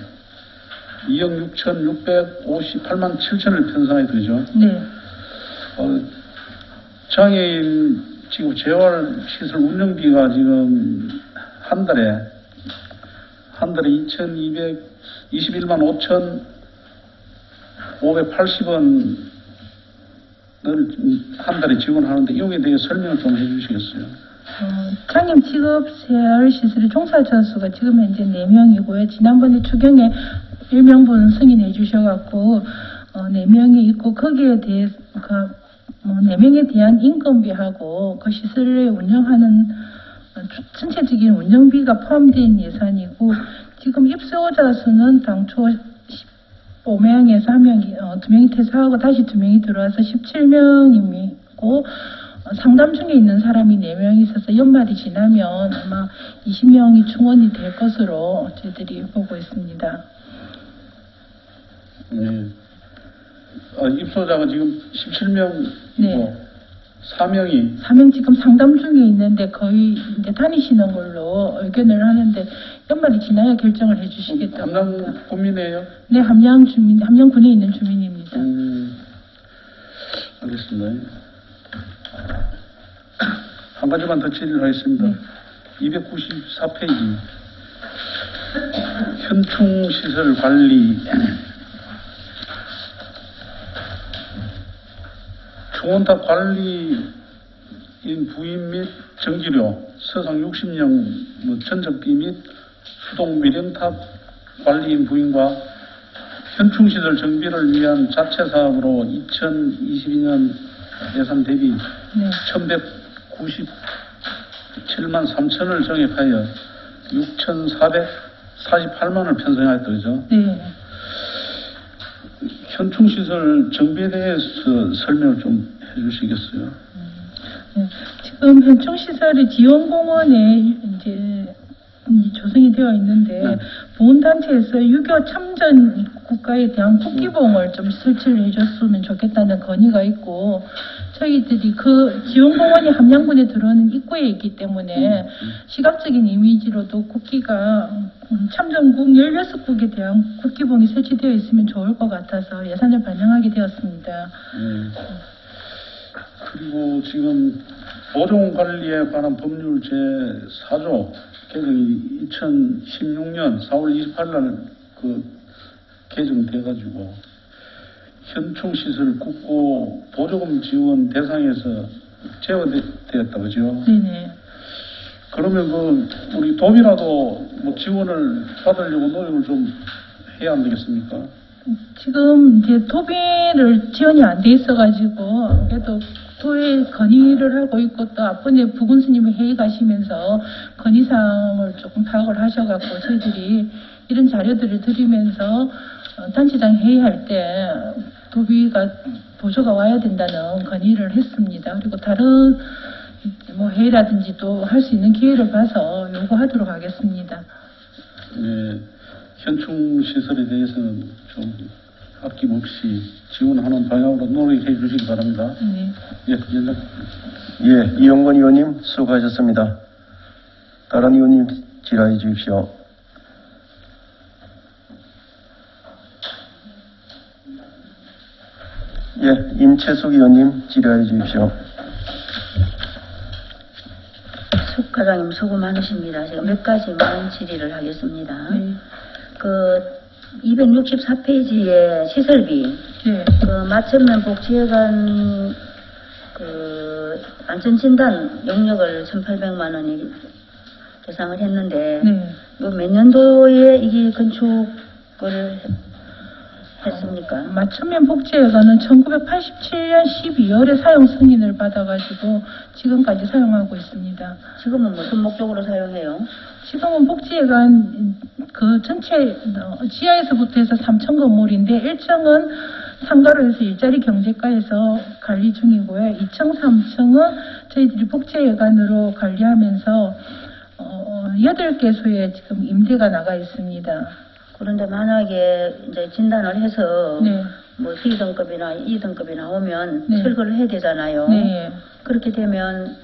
2억 6,658만 7천을 편성해 드리죠. 네. 장애인 지금 재활시설 운영비가 지금 한 달에 2,221만 5,580원을 한 달에 지원하는데 이용에 대해 설명을 좀 해주시겠어요? 장애인 직업재활시설의 종사자 수가 지금 현재 4명이고요. 지난번에 추경에 1명분 승인해 주셔갖고 4명이 있고 거기에 대해 4명에 대한 인건비하고 그 시설을 운영하는 전체적인 운영비가 포함된 예산이고 지금 입소자 수는 당초 15명에서 2명이 퇴사하고 다시 2명이 들어와서 17명이고 상담 중에 있는 사람이 4명이 있어서 연말이 지나면 아마 20명이 충원이 될 것으로 저희들이 보고 있습니다. 네. 입소자가 지금 17명이고 네. 4명 지금 상담 중에 있는데 거의 이제 다니시는 걸로 의견을 하는데 연말이 지나야 결정을 해주시겠다고. 함양 군민이에요? 네, 함양군에 있는 주민입니다. 알겠습니다. 한 가지만 더 질의하겠습니다. 네. 294페이지. 현충시설 관리. 중원탑 관리인 부인 및 정기료, 서상 60년 전적비 및 수동 미령탑 관리인 부인과 현충시설 정비를 위한 자체 사업으로 2022년 예산 대비 네. 1,197만 3천을 정액하여 6,448만 원을 편성하였다, 그죠? 네. 현충시설 정비에 대해서 설명을 좀 해주시겠어요? 네. 지금 현충시설이 지원공원에 이제 조성이 되어 있는데 네. 보훈단체에서 6.25 참전 국가에 대한 국기봉을 좀 설치를 해줬으면 좋겠다는 건의가 있고 저희들이 그 지원공원이 함양군에 들어오는 입구에 있기 때문에 시각적인 이미지로도 국기가 참전국 16국에 대한 국기봉이 설치되어 있으면 좋을 것 같아서 예산을 반영하게 되었습니다. 그리고 지금 보존 관리에 관한 법률 제4조 개정이 2016년 4월 28일 날 그 개정돼가지고 현충시설 국고 보조금 지원 대상에서 제외되었다, 그죠? 네네. 그러면 그 우리 도민이라도 뭐 지원을 받으려고 노력을 좀 해야 안 되겠습니까? 지금 이제 도비를 지원이 안 돼 있어가지고 그래도 도에 건의를 하고 있고 또 앞번에 부군 스님이 회의 가시면서 건의사항을 조금 파악을 하셔갖고 저희들이 이런 자료들을 드리면서 단체장 회의할 때 도비가 보조가 와야 된다는 건의를 했습니다. 그리고 다른 뭐 회의라든지 또 할 수 있는 기회를 봐서 요구하도록 하겠습니다. 네, 현충시설에 대해서는 좀 아낌없이 지원하는 방향으로 노력해 주시기 바랍니다. 네. 예, 연락. 예, 이영건 의원님 수고하셨습니다. 다른 의원님 질의해 주십시오. 예, 임채숙 의원님 질의해 주십시오. 숙과장님 수고 많으십니다. 제가 몇 가지만 질의를 하겠습니다. 네. 그 264페이지의 시설비, 네. 그 맞춤면 복지회관 그 안전진단 용역을 1,800만 원이 계상을 했는데 네. 몇 년도에 이게 건축을 했습니까? 맞춤면 복지회관은 1987년 12월에 사용 승인을 받아가지고 지금까지 사용하고 있습니다. 지금은 무슨 목적으로 사용해요? 지금은 복지회관 그 전체 지하에서부터 해서 3층 건물인데 1층은 상가로 해서 일자리 경제과에서 관리 중이고요. 2층, 3층은 저희들이 복지회관으로 관리하면서 8개소에 지금 임대가 나가 있습니다. 그런데 만약에 이제 진단을 해서 네. 뭐 C등급이나 E등급이 나오면 네. 철거를 해야 되잖아요. 네. 그렇게 되면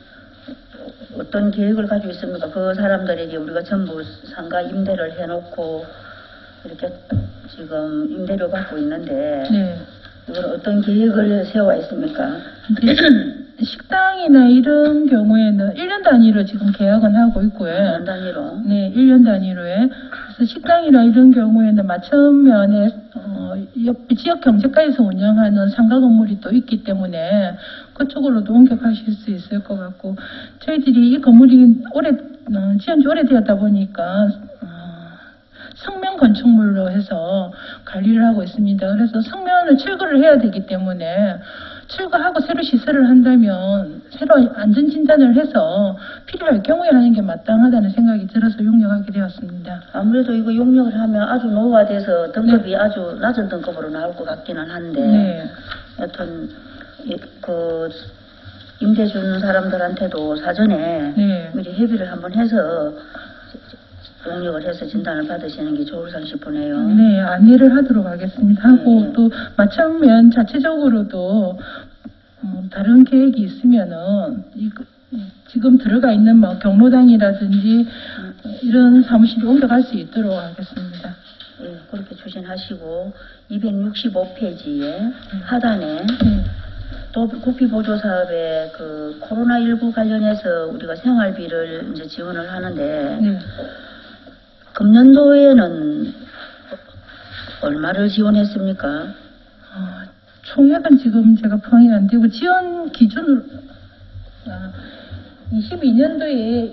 어떤 계획을 가지고 있습니까? 그 사람들에게 우리가 전부 상가 임대를 해놓고 이렇게 지금 임대료 받고 있는데 네. 이걸 어떤 계획을 세워 있습니까? 식당이나 이런 경우에는 1년 단위로 지금 계약은 하고 있고요. 연 단위로. 네, 1년 단위로에. 그래서 식당이나 이런 경우에는 맞춤면에 지역 경제과에서 운영하는 상가 건물이 또 있기 때문에 그쪽으로도 옮겨가실 수 있을 것 같고 저희들이 이 건물이 지은 지 오래되었다 보니까 성면 건축물로 해서 관리를 하고 있습니다. 그래서 성면을 철거를 해야 되기 때문에 철거하고 새로 시설을 한다면 새로 안전진단을 해서 필요할 경우에 하는 게 마땅하다는 생각이 들어서 용역하게 되었습니다. 아무래도 이거 용역을 하면 아주 노후화돼서 등급이 아주 낮은 등급으로 나올 것 같기는 한데 네. 여튼 그 임대 주는 사람들한테도 사전에 네. 미리 협의를 한번 해서 용역을 해서 진단을 받으시는 게 좋을까 싶으네요. 네, 안내를 하도록 하겠습니다. 하고 네. 또 맞춤면 자체적으로도 다른 계획이 있으면은 지금 들어가 있는 뭐 경로당이라든지 이런 사무실이 옮겨갈 수 있도록 하겠습니다. 예, 그렇게 추진하시고 265페이지에 하단에 네. 또 국비보조 사업에 그 코로나19 관련해서 우리가 생활비를 이제 지원을 하는데 네. 금년도에는 얼마를 지원했습니까? 총액은 지금 제가 파악이 안 되고 지원 기준으로 22년도에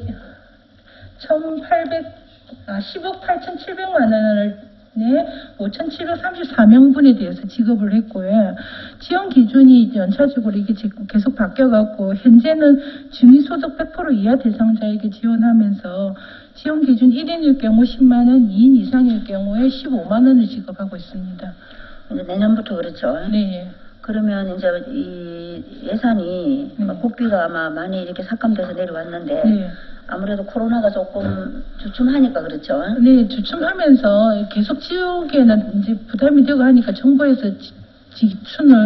10억 8,700만 원을 네, 5,734명분에 대해서 지급을 했고요. 지원 기준이 연차적으로 이게 지금 계속 바뀌어갖고, 현재는 중위소득 100% 이하 대상자에게 지원하면서, 지원 기준 1인일 경우 10만 원, 2인 이상일 경우에 15만 원을 지급하고 있습니다. 이제 내년부터 그렇죠. 네. 그러면 이제 이 예산이 국비가 아마 많이 이렇게 삭감돼서 내려왔는데 네. 아무래도 코로나가 조금 주춤하니까 그렇죠. 네, 주춤하면서 계속 지우기에는 이제 부담이 되고 하니까 정부에서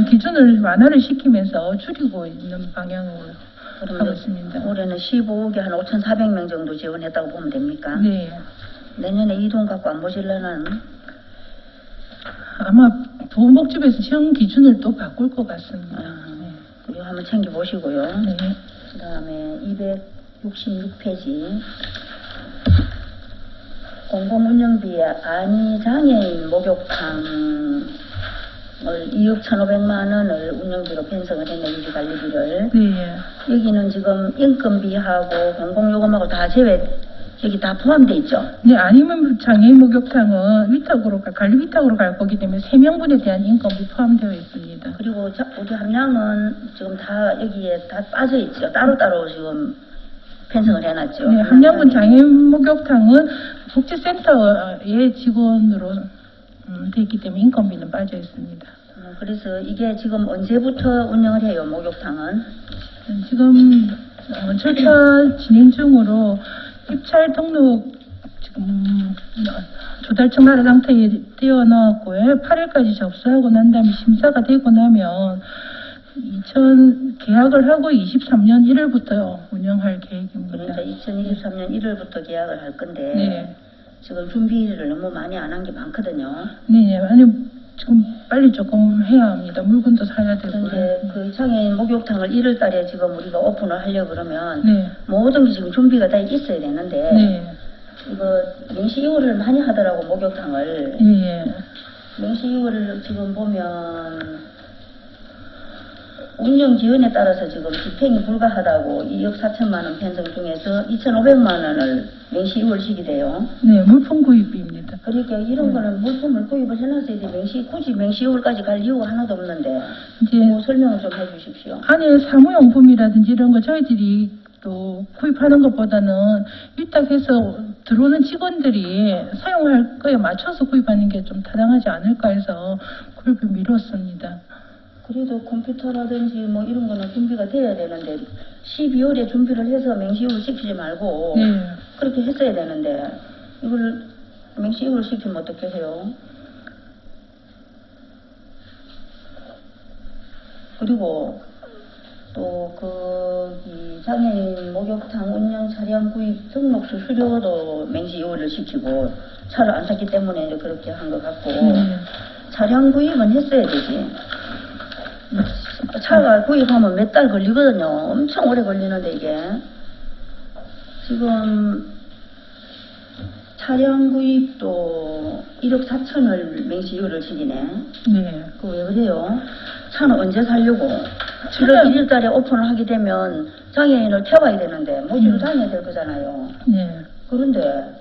기준을 완화를 시키면서 줄이고 있는 방향으로 하고 있습니다. 올해는 15억에 한 5,400명 정도 지원했다고 보면 됩니까? 네. 내년에 이 돈 갖고 안 보실려는 아마 보건복지부에서 지원 기준을 또 바꿀 것 같습니다. 이거 한번 챙겨보시고요. 네. 그 다음에 266페이지 공공운영비 안이장애인 목욕탕을 2억 1,500만 원을 운영비로 편성을 했네, 유지관리비를. 네. 여기는 지금 인건비하고 공공요금하고 다 제외, 여기 다 포함되어 있죠. 네, 아니면 장애인 목욕탕은 관리 위탁으로 갈 거기 때문에 3명분에 대한 인건비 포함되어 있습니다. 그리고 우리 함량은 지금 다 여기에 다 빠져 있죠. 따로따로 지금 편성을 해놨죠. 네, 함량군 장애인 목욕탕은 복지센터의 직원으로 되어 있기 때문에 인건비는 빠져 있습니다. 그래서 이게 지금 언제부터 운영을 해요, 목욕탕은? 지금 절차 진행 중으로 입찰 등록 지금 조달청 나라 상태에 띄워넣었고요. 8일까지 접수하고 난 다음에 심사가 되고 나면 계약을 하고 23년 1월부터 운영할 계획입니다. 그러니까 2023년 1월부터 계약을 할 건데 네. 지금 준비를 너무 많이 안 한 게 많거든요. 네, 아니 지금 빨리 조금 해야 합니다. 물건도 사야 되고. 그런데 그 장애인 목욕탕을 1월 달에 지금 우리가 오픈을 하려고 그러면 네. 모든 게 지금 준비가 다 있어야 되는데 네. 이거 명시이후를 많이 하더라고, 목욕탕을. 예. 명시이후를 지금 보면 운영 지원에 따라서 지금 집행이 불가하다고 2억 4천만 원 편성 중에서 2,500만 원을 명시이후를 시게 돼요. 네, 물품 구입비입니다. 그러니까 이런 거는 물품을 구입을 해놨어야 돼. 굳이 명시이후까지 갈 이유가 하나도 없는데 이제 뭐 설명을 좀 해주십시오. 안에 사무용품이라든지 이런 거 저희들이 또 구입하는 것보다는 위탁해서 들어오는 직원들이 사용할 거에 맞춰서 구입하는 게 좀 타당하지 않을까 해서 구입을 미뤘습니다. 그래도 컴퓨터라든지 뭐 이런 거는 준비가 돼야 되는데 12월에 준비를 해서 명시이후를 시키지 말고 네. 그렇게 했어야 되는데 이걸 명시이후를 시키면 어떻게 해요? 그리고 또 거기 장애인 목욕탕 운영 차량 구입 등록수 수료도 명시이후를 시키고 차를 안 샀기 때문에 이제 그렇게 한 것 같고 차량 구입은 했어야 되지. 차가 구입하면 몇 달 걸리거든요. 엄청 오래 걸리는데 이게 지금 차량 구입도 1억 4천을 명시이후를 시키네. 네. 그거 왜 그래요? 차는 언제 살려고? 7월 1일 달에 오픈을 하게 되면 장애인을 태워야 되는데 모듈을 다녀야 될 거잖아요. 네. 그런데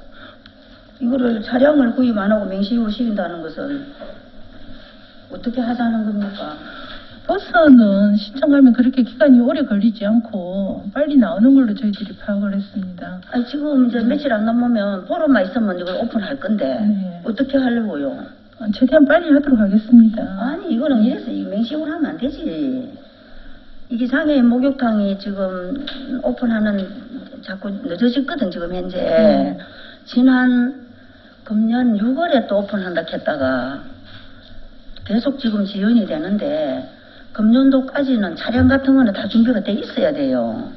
이거를 차량을 구입 안 하고 명시이후를 시킨다는 것은 어떻게 하자는 겁니까? 버스는 신청하면 그렇게 기간이 오래 걸리지 않고 빨리 나오는 걸로 저희들이 파악을 했습니다. 아니 지금 이제 며칠 안 남으면 보름만 있으면 이걸 오픈할 건데 네. 어떻게 하려고요? 최대한 빨리 하도록 하겠습니다. 아니 이거는 이래서 명시이후를 하면 안 되지. 이게 장애인 목욕탕이 지금 오픈하는 자꾸 늦어졌거든 지금 현재. 지난 금년 6월에 또 오픈한다 했다가 계속 지금 지연이 되는데 금년도까지는 차량 같은 거는 다 준비가 돼 있어야 돼요.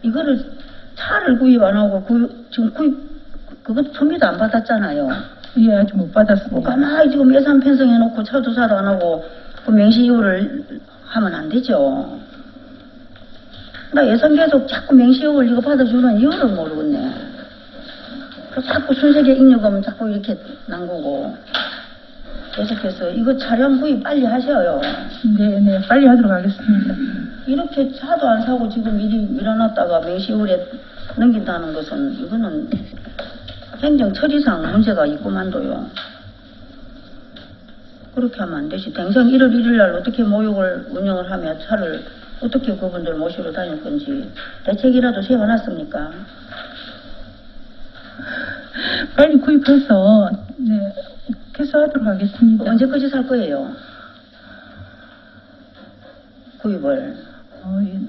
이거를 차를 구입 안 하고 지금 그것도 준비도 안 받았잖아요. 예, 아직 못 받았습니다. 가만히 지금 예산 편성해 놓고 차 조사도 안 하고 그 명시이후를 하면 안 되죠. 나 예산 계속 자꾸 명시이후를 이거 받아주는 이유를 모르겠네. 자꾸 순세계 잉여금 자꾸 이렇게 난 거고. 계속해서 이거 차량 구입 빨리 하셔요. 네, 빨리 하도록 하겠습니다. 이렇게 차도 안 사고 지금 미리 밀어놨다가 명시이후에 넘긴다는 것은 이거는 행정 처리상 문제가 있구만도요. 그렇게 하면 안 되지. 당장 1월 1일 날 어떻게 모욕을 운영을 하며 차를 어떻게 그분들 모시러 다닐 건지 대책이라도 세워놨습니까? 빨리 구입해서 네, 개소하도록 하겠습니다. 언제까지 살 거예요? 구입을. 예.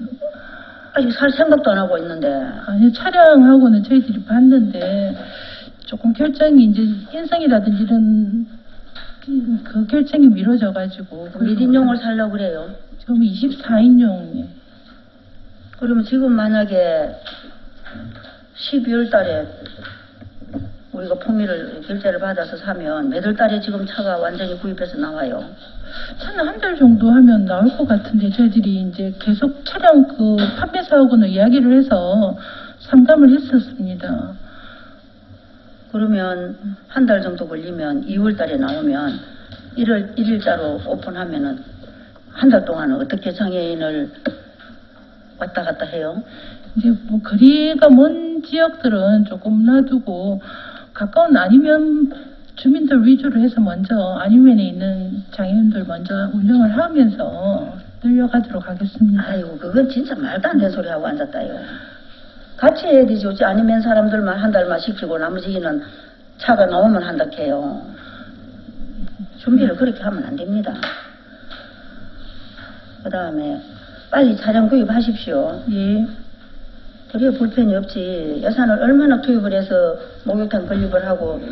아직 살 생각도 안 하고 있는데. 아니, 차량하고는 저희들이 봤는데 조금 결정이 이제 인성이라든지 이런 그 결정이 미뤄져가지고 몇 인용을 살려고 그래요? 지금 24인용. 그러면 지금 만약에 12월 달에 우리가 품위를 결제를 받아서 사면 몇 월 달에 지금 차가 완전히 구입해서 나와요? 차는 한 달 정도 하면 나올 것 같은데 저희들이 이제 계속 차량 그 판매사하고는 이야기를 해서 상담을 했었습니다. 그러면 한 달 정도 걸리면 2월 달에 나오면 1월 1일자로 오픈하면은 한 달 동안은 어떻게 장애인을 왔다 갔다 해요? 이제 뭐 거리가 먼 지역들은 조금 놔두고 가까운 아니면 주민들 위주로 해서 먼저 안위면에 있는 장애인들 먼저 운영을 하면서 늘려가도록 하겠습니다. 아이고 그건 진짜 말도 안 되는 소리 하고 앉았다요. 같이 해야 되지 어찌 아니면 사람들만 한 달만 시키고 나머지는 차가 나오면 한다 해요. 준비를 그렇게 하면 안 됩니다. 그 다음에 빨리 차량 구입하십시오. 예. 그래야 불편이 없지. 예산을 얼마나 투입을 해서 목욕탕 건립을 하고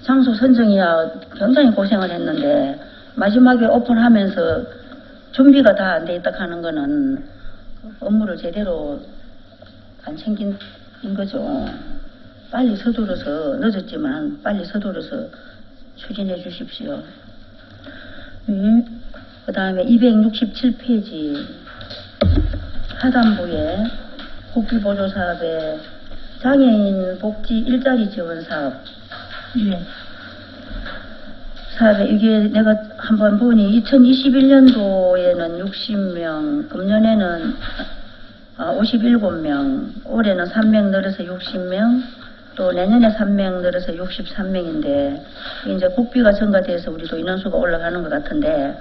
장소 선정이야 굉장히 고생을 했는데 마지막에 오픈하면서 준비가 다 안 돼 있다 하는 거는 업무를 제대로 안 챙긴 거죠. 빨리 서두르서 늦었지만 빨리 서두르서 추진해 주십시오. 네. 그 다음에 267페이지 하단부에 복지보조사업에 장애인 복지 일자리 지원 사업 예. 사업에 이게 내가 한번 보니 2021년도에는 60명, 금년에는 57명, 올해는 3명 늘어서 60명, 또 내년에 3명 늘어서 63명인데 이제 국비가 증가돼서 우리도 인원수가 올라가는 것 같은데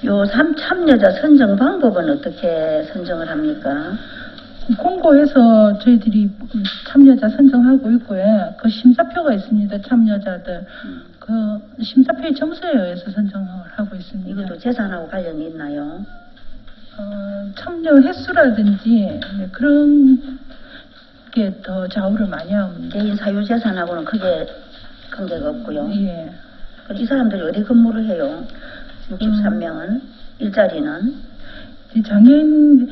요 참여자 선정 방법은 어떻게 선정을 합니까? 공고해서 저희들이 참여자 선정하고 있고요. 그 심사표가 있습니다. 참여자들. 그 심사표의 점수에 의해서 선정을 하고 있습니다. 이것도 재산하고 관련이 있나요? 참여 횟수라든지 네, 그런 게 더 좌우를 많이 합니다. 개인 사유 재산하고는 크게 관계가 없고요. 예. 그럼 이 사람들이 어디 근무를 해요? 63명은 일자리는? 장애인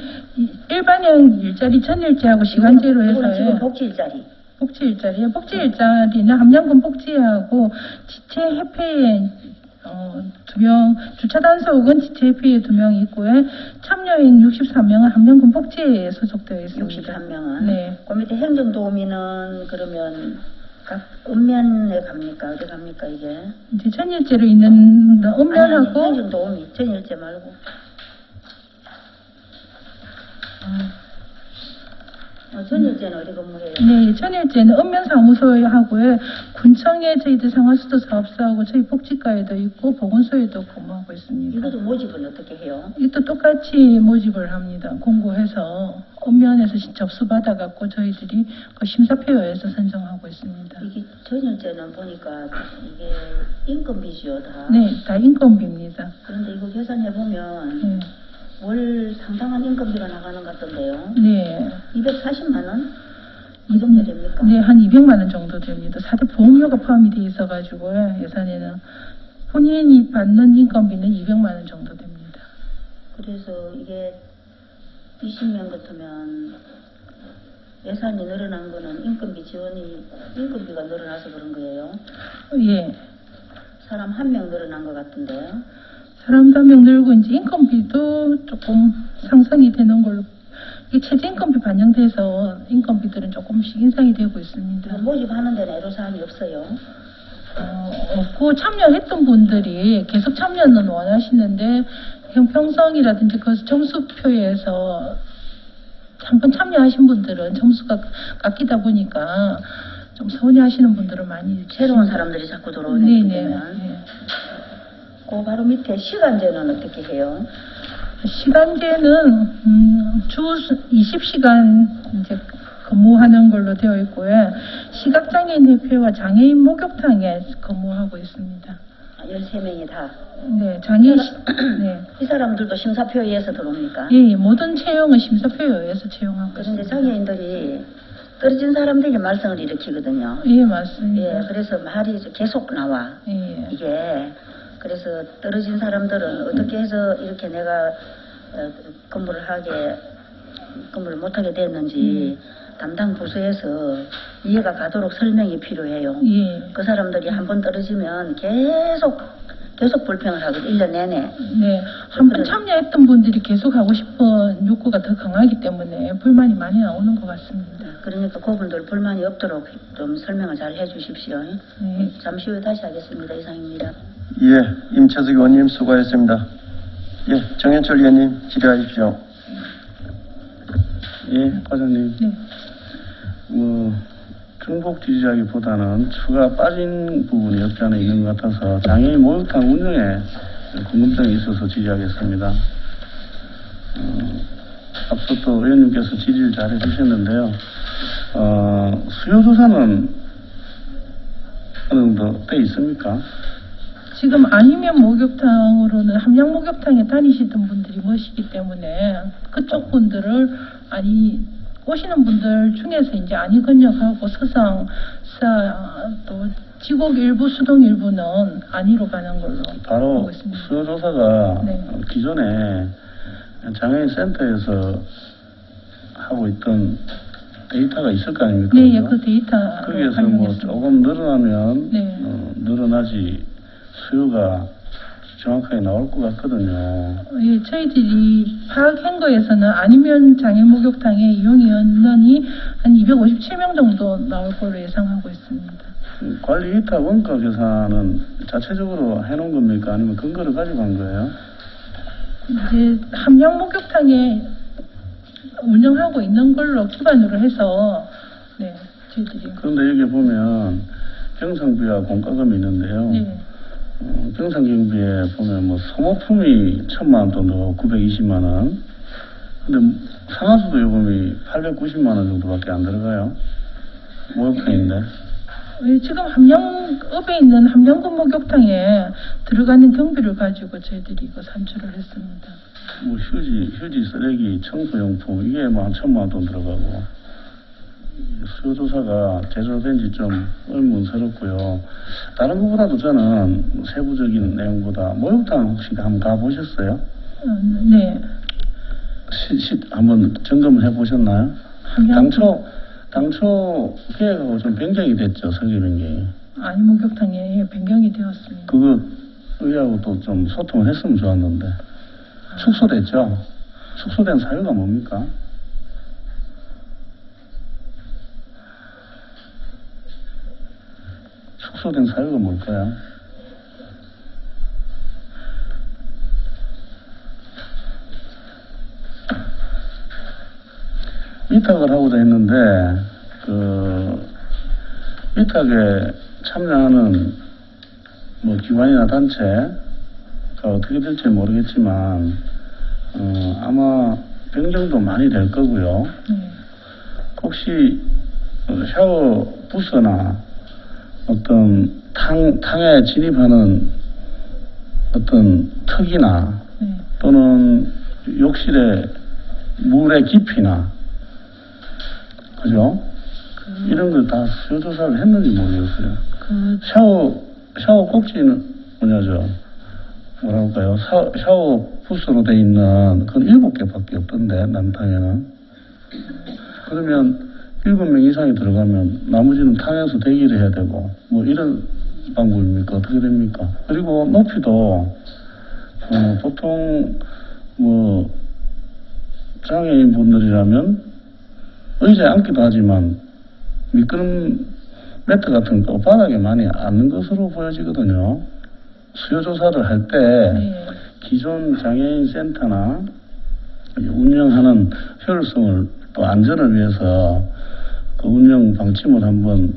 일반형 일자리 전일제하고 시간제로 이거는 지금 해서요. 복지 일자리. 복지 일자리요. 복지 일자리는 함량금 복지하고 지체 회피에 2명, 주차 단속은 지체 회피에 2명이 있고요. 참여인 63명은 함량금 복지에 소속되어 있습니다. 63명은? 네. 그 밑에 행정도우미는 그러면 각 읍면에 갑니까? 어디 갑니까 이게? 이제 전일제로 있는 읍면하고 아니, 행정도우미 전일제 말고. 전일제는 어디 근무해요? 네, 전일제는 읍면사무소에 하고요. 군청에 저희들 상하수도 사업소하고 저희 복지과에도 있고 보건소에도 근무하고 있습니다. 이것도 모집은 어떻게 해요? 이것도 똑같이 모집을 합니다. 공고해서 읍면에서 접수 받아갖고 저희들이 그 심사표에 의해서 선정하고 있습니다. 이게 전일제는 보니까 이게 인건비지요 다. 네, 다 인건비입니다. 그런데 이거 계산해보면 네. 월 상당한 인건비가 나가는 것 같던데요. 네. 240만 원? 이 정도 됩니까? 네, 한 200만 원 정도 됩니다. 4대 보험료가 포함이 되어 있어가지고요. 예산에는 본인이 받는 인건비는 200만 원 정도 됩니다. 그래서 이게 20명 같으면 예산이 늘어난 거는 인건비가 늘어나서 그런 거예요. 예. 사람 한 명 늘어난 것 같은데요. 사람 1명 늘고 이제 인건비도 조금 상승이 되는 걸로 이게 최저인건비 반영돼서 인건비들은 조금씩 인상이 되고 있습니다. 모집하는 데는 애로사항이 없어요. 없고 참여했던 분들이 계속 참여는 원하시는데 형평성이라든지 그 점수표에서 한번 참여하신 분들은 점수가 깎이다 보니까 좀 서운해하시는 분들은 많이 새로운 사람들이 자꾸 들어오네. 네네. 네. 그 바로 밑에 시간제는 어떻게 해요? 시간제는 주 20시간 이제 근무하는 걸로 되어 있고요. 시각장애인 협회와 장애인 목욕탕에 근무하고 있습니다. 13명이 다. 네, 장애인 네. 이 사람들도 심사표에 의해서 들어옵니까? 예, 모든 채용은 심사표에 의해서 채용하고 그런데 있습니다. 장애인들이 떨어진 사람들이 말썽을 일으키거든요. 예, 맞습니다. 예, 그래서 말이 계속 나와. 예. 이게 그래서 떨어진 사람들은 어떻게 해서 이렇게 내가 근무를 못하게 됐는지 담당 부서에서 이해가 가도록 설명이 필요해요. 예. 그 사람들이 한 번 떨어지면 계속 불평을 하거든요. 1년 내내. 네, 한 번 참여했던 분들이 계속 하고 싶은 욕구가 더 강하기 때문에 불만이 많이 나오는 것 같습니다. 그러니까 그분들 불만이 없도록 좀 설명을 잘 해주십시오. 네. 잠시 후에 다시 하겠습니다. 이상입니다. 예, 임채석 의원님 수고하셨습니다. 예, 정현철 의원님 질의하십시오. 예, 과장님. 네. 중복 지지하기보다는 추가 빠진 부분이 없지 않아 있는 것 같아서 장애인 목욕탕 운영에 궁금증이 있어서 지지하겠습니다. 앞서 또 의원님께서 지지를 잘 해주셨는데요. 수요조사는 어느 정도 돼 있습니까? 지금 아니면 목욕탕으로는 함양 목욕탕에 다니시던 분들이 머시기 때문에 그쪽 분들을 오시는 분들 중에서 이제 안이 건역하고 서상, 또 지곡 일부, 수동 일부는 안이로 가는 걸로 바로 하고 있습니다. 수요조사가 네. 기존에 장애인 센터에서 하고 있던 데이터가 있을 거 아닙니까? 네, 예, 그죠? 그 데이터 거기에서 뭐 조금 늘어나면 네. 늘어나지 수요가 정확하게 나올 것 같거든요. 예, 저희들이 파악한 거에서는 아니면 장애인 목욕탕의 이용 인원이 한 257명 정도 나올 걸로 예상하고 있습니다. 관리 이타 원가 계산은 자체적으로 해놓은 겁니까? 아니면 근거를 가지고 한 거예요? 이제 함양 목욕탕에 운영하고 있는 걸로 기반으로 해서 네, 저희들이 그런데 여기 보면 경상비와 공과금이 있는데요. 네. 경상경비에 보면 뭐 소모품이 1,000만 원 돈 들어가고 920만 원. 근데 상하수도 요금이 890만 원 정도밖에 안 들어가요. 목욕탕인데. 지금 함양읍에 있는 함양군 목욕탕에 들어가는 경비를 가지고 저희들이 이거 산출을 했습니다. 뭐 휴지, 쓰레기, 청소용품 이게 뭐 한 1,000만 원 돈 들어가고. 수요조사가 제대로 된 지 좀 의문스럽고요. 다른 것보다도 저는 세부적인 내용보다 목욕탕 혹시 한번 가보셨어요? 네. 한번 점검을 해보셨나요? 함양 당초 계획하고 좀 변경이 됐죠, 설계 변경이. 아니 목욕탕에 변경이 되었습니다. 그거 의하고 또 좀 소통을 했으면 좋았는데. 축소됐죠? 축소된 사유가 뭡니까? 축소된 사유가 뭘까요? 위탁을 하고자 했는데 위탁에 참여하는 뭐 기관이나 단체가 어떻게 될지 모르겠지만 아마 변경도 많이 될 거고요. 혹시 샤워 부스나 어떤 탕에 진입하는 어떤 턱이나 또는 욕실의 물의 깊이나 그죠? 이런 걸 다 수요조사를 했는지 모르겠어요. 샤워 꼭지는 뭐라 할까요? 샤워 부스로 돼 있는 그건 7개밖에 없던데, 남탕에는. 그러면 7명 이상이 들어가면 나머지는 탕에서 대기를 해야 되고, 뭐 이런 방법입니까? 어떻게 됩니까? 그리고 높이도, 보통, 장애인 분들이라면 의자에 앉기도 하지만 미끄럼 매트 같은 거 바닥에 많이 앉는 것으로 보여지거든요. 수요조사를 할 때 기존 장애인 센터나 운영하는 효율성을 또 안전을 위해서 그 운영 방침을 한번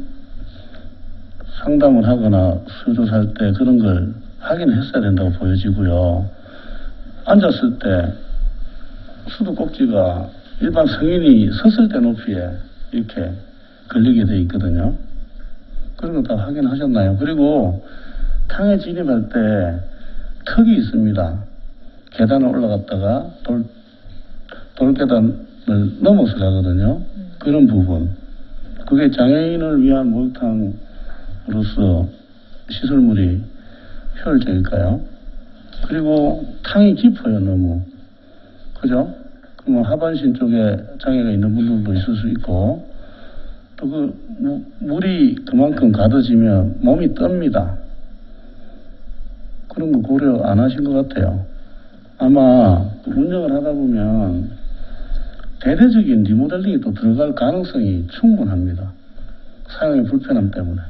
상담을 하거나 수요조사할 때 그런 걸 확인했어야 된다고 보여지고요. 앉았을 때 수도 꼭지가 일반 성인이 섰을 때 높이에 이렇게 걸리게 돼 있거든요. 그런 거 다 확인하셨나요? 그리고 탕에 진입할 때 턱이 있습니다. 계단을 올라갔다가 돌계단을 넘어서 가거든요. 그런 부분. 그게 장애인을 위한 목욕탕으로서 시설물이 효율적일까요? 그리고 탕이 깊어요, 너무. 그죠? 그러면 하반신 쪽에 장애가 있는 분들도 있을 수 있고, 또 그 물이 그만큼 가둬지면 몸이 뜹니다. 그런 거 고려 안 하신 것 같아요. 아마 운영을 하다 보면 대대적인 리모델링이 또 들어갈 가능성이 충분합니다. 사용의 불편함 때문에.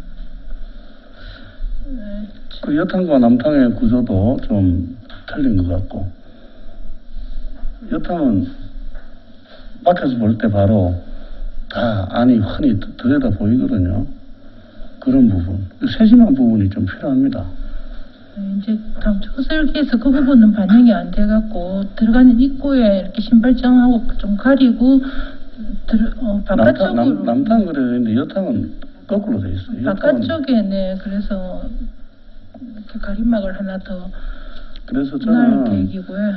그 여탕과 남탕의 구조도 좀 틀린 것 같고, 여탕은 밖에서 볼 때 바로 다 안이 흔히 들여다 보이거든요. 그런 부분, 세심한 부분이 좀 필요합니다. 이제 당초 설계에서 그 부분은 반영이 안 돼갖고 들어가는 입구에 이렇게 신발장하고 좀 가리고 바깥쪽으로 남탕 그래야 되는데 여탕은 거꾸로 돼 있어요. 바깥쪽에 네 그래서 이렇게 가림막을 하나 더 그래서 날 저는 계획이고요.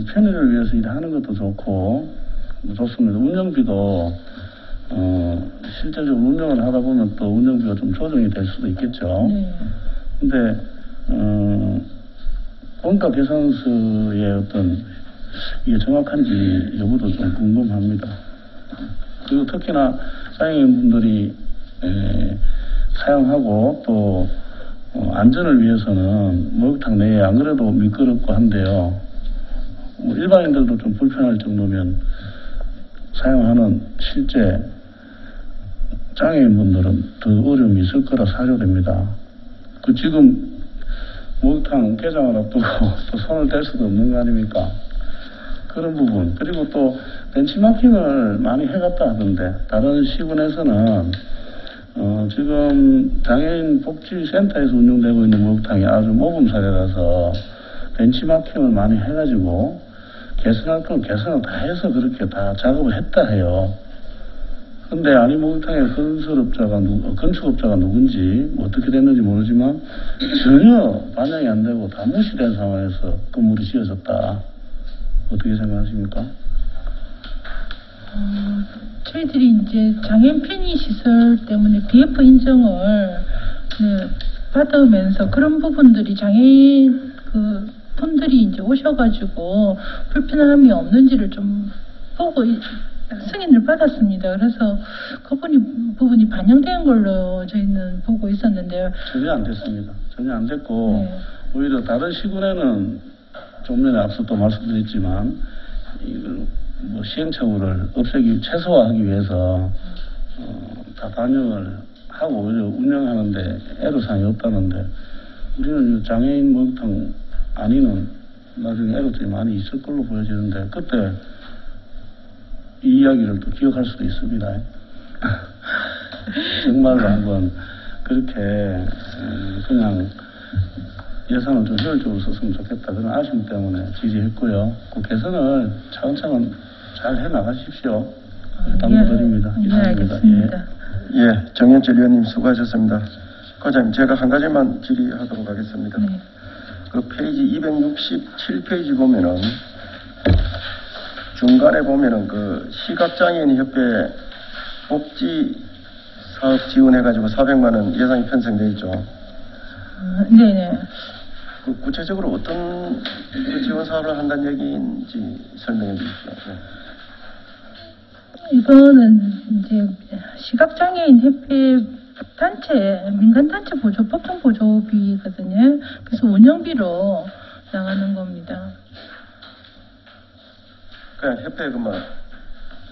편의를 위해서 일하는 것도 좋고 좋습니다. 운영비도 실제적으로 운영을 하다 보면 또 운영비가 좀 조정이 될 수도 있겠죠. 네. 근데 원가 계산서의 어떤 이게 정확한지 여부도 좀 궁금합니다. 그리고 특히나 사용인분들이 사용하고 또 안전을 위해서는 목욕탕 내에 안 그래도 미끄럽고 한데요. 일반인들도 좀 불편할 정도면 사용하는 실제 장애인분들은 더 어려움이 있을 거라 사료됩니다. 그 지금 목욕탕 개장을 앞두고 또 손을 댈 수도 없는 거 아닙니까? 그런 부분. 그리고 또 벤치마킹을 많이 해갔다 하던데 다른 시군에서는 지금 장애인 복지센터에서 운영되고 있는 목욕탕이 아주 모범 사례라서 벤치마킹을 많이 해가지고 개선할 건 개선을 다 해서 그렇게 다 작업을 했다 해요. 근데 아니 목욕탕의 건축업자가 누군지 어떻게 됐는지 모르지만 전혀 반영이 안 되고 다 무시된 상황에서 건물이 지어졌다. 어떻게 생각하십니까? 저희들이 이제 장애인 편의 시설 때문에 BF 인정을 받으면서 그런 부분들이 장애인 분들이 이제 오셔가지고 불편함이 없는지를 좀 보고 승인을 받았습니다. 그래서 그 부분이 반영된 걸로 저희는 보고 있었는데요. 전혀 안 됐습니다. 전혀 안 됐고 네. 오히려 다른 시군에는 좀 전에 앞서 또 말씀드렸지만 이걸 뭐 시행착오를 최소화하기 위해서 다 반영을 하고 오히려 운영하는데 애로사항이 없다는데 우리는 장애인 목욕탕 아니는 나중에 애로점이 많이 있을 걸로 보여지는데 그때 이 이야기를 또 기억할 수도 있습니다. 정말로 한번 그렇게 그냥 예산을 좀 효율적으로 썼으면 좋겠다 그런 아쉬움 때문에 질의했고요. 그 개선을 차근차근 잘 해나가십시오. 당부드립니다. 네, 이상입니다. 알겠습니다. 예, 정현철 의원님 수고하셨습니다. 과장님, 제가 한 가지만 질의하도록 하겠습니다. 네. 그 페이지 267페이지 보면은 중간에 보면은 그 시각장애인협회 복지 사업 지원해가지고 400만 원 예산이 편성되어 있죠. 네네. 그 구체적으로 어떤 그 지원 사업을 한다는 얘기인지 설명해 주십시오. 네. 이거는 이제 시각장애인 협회 단체, 민간단체 보조, 보통 보조비거든요. 그래서 운영비로 나가는 겁니다. 그냥 협회 그만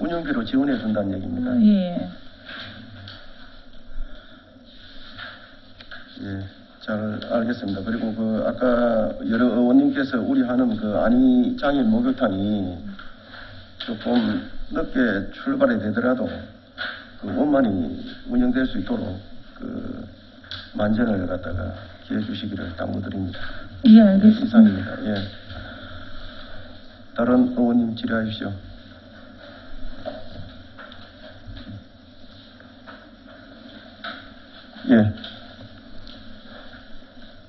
운영비로 지원해 준다는 얘기입니다. 예. 예, 잘 알겠습니다. 그리고 그 아까 여러 의원님께서 우려하는 그 안이 장애인 목욕탕이 조금 늦게 출발이 되더라도 그 원만히 운영될 수 있도록 그 만전을 갖다가 기해 주시기를 당부드립니다. 예, 알겠습니다. 이상입니다. 예. 다른 의원님 질의하십시오. 예.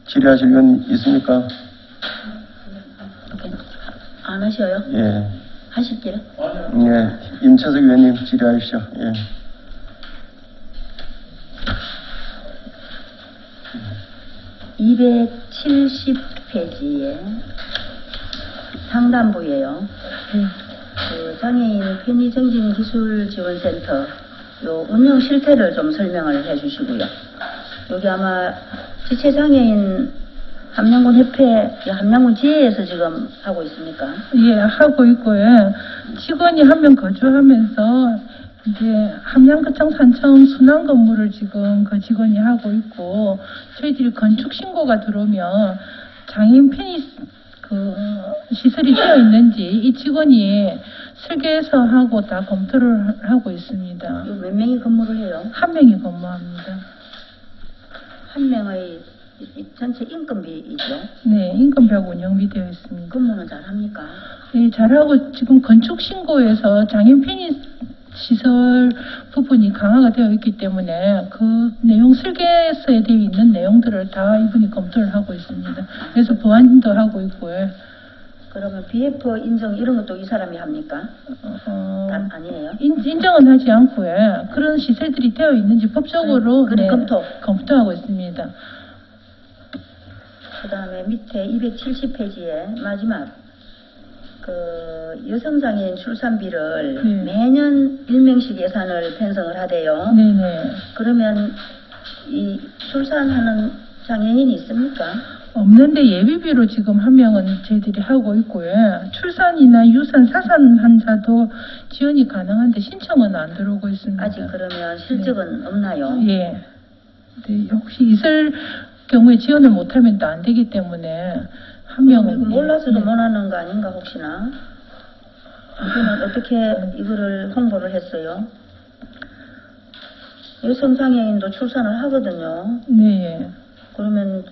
질의하실 의원 있습니까? 안 하셔요? 예. 하실게요. 예. 임채석 의원님 질의하십시오. 예. (270페이지에) 상단부예요. 그 장애인 편의정신기술지원센터 요 운영 실태를 좀 설명을 해주시고요. 여기 아마 지체장애인 함양군 협회, 함양군 지회에서 지금 하고 있습니까? 예, 하고 있고요. 직원이 한 명 거주하면서 이제 함양구청 산청 순환 건물을 지금 그 직원이 하고 있고, 저희들이 건축 신고가 들어오면 장애인 편의 시설이 되어 있는지 이 직원이 설계해서 하고 다 검토를 하고 있습니다. 요 몇 명이 근무를 해요? 한 명이 근무합니다. 한 명의 이 전체 인건비이죠? 네, 인건비하고 운영비 되어 있습니다. 근무는 잘 합니까? 네, 잘하고 지금 건축 신고에서 장애인 편의 시설 부분이 강화가 되어 있기 때문에 그 내용 설계서에 되어 있는 내용들을 다 이분이 검토를 하고 있습니다. 그래서 보완도 하고 있고요. 그러면 BF 인정 이런 것도 이 사람이 합니까? 아니에요? 인정은 하지 않고요. 그런 시설들이 되어 있는지 법적으로 그래, 검토하고 있습니다. 그 다음에 밑에 270페이지에 마지막 그 여성장애인 출산비를 네. 매년 일명씩 예산을 편성을 하대요. 네네. 그러면 이 출산하는 장애인이 있습니까? 없는데 예비비로 지금 한 명은 저희들이 하고 있고요. 출산이나 유산, 사산 환자도 지원이 가능한데 신청은 안 들어오고 있습니다. 아직 그러면 실적은 없나요? 예. 네, 혹시 있을 경우에 지원을 못하면 또 안 되기 때문에 한 명은 몰라서도 네. 못 하는 거 아닌가 혹시나? 이거는 어떻게 이거를 홍보를 했어요? 여성장애인도 출산을 하거든요. 네. 그러면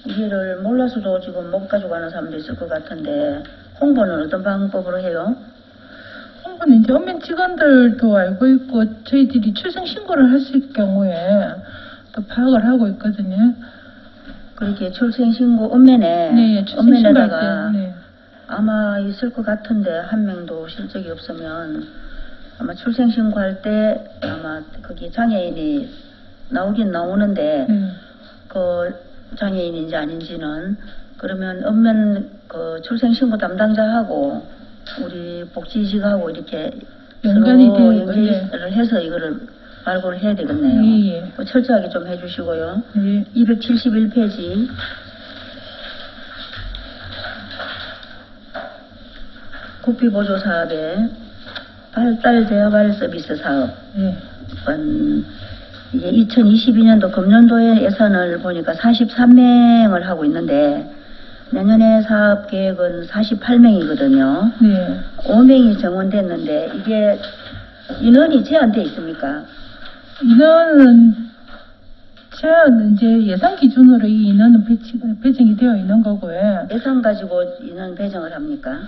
이거를 몰라서도 지금 못 가져가는 사람도 있을 것 같은데 홍보는 어떤 방법으로 해요? 홍보는 이제 엄면 직원들도 알고 있고 저희들이 출생 신고를 했을 경우에 또 파악을 하고 있거든요. 그렇게 출생신고 엄면에 네, 출생신고할 엄면에다가 때, 네. 아마 있을 것 같은데 한 명도 실적이 없으면 아마 출생신고할 때 아마 거기 장애인이 나오긴 나오는데 그 장애인인지 아닌지는 그러면 엄면 그 출생신고 담당자하고 우리 복지직하고 이렇게 연관이 서로 되어 연계를 해서 이거를 발굴을 해야 되겠네요. 예. 철저하게 좀 해주시고요. 예. 271페이지 국비보조사업의 발달 재활 서비스 사업은 예. 이게 2022년도 금년도의 예산을 보니까 43명을 하고 있는데 내년에 사업 계획은 48명이거든요. 네. 5명이 정원됐는데 이게 인원이 제한돼 있습니까? 인원은 제한 이제 예산 기준으로 이 인원은 배정이 되어 있는 거고요. 예산 가지고 인원 배정을 합니까?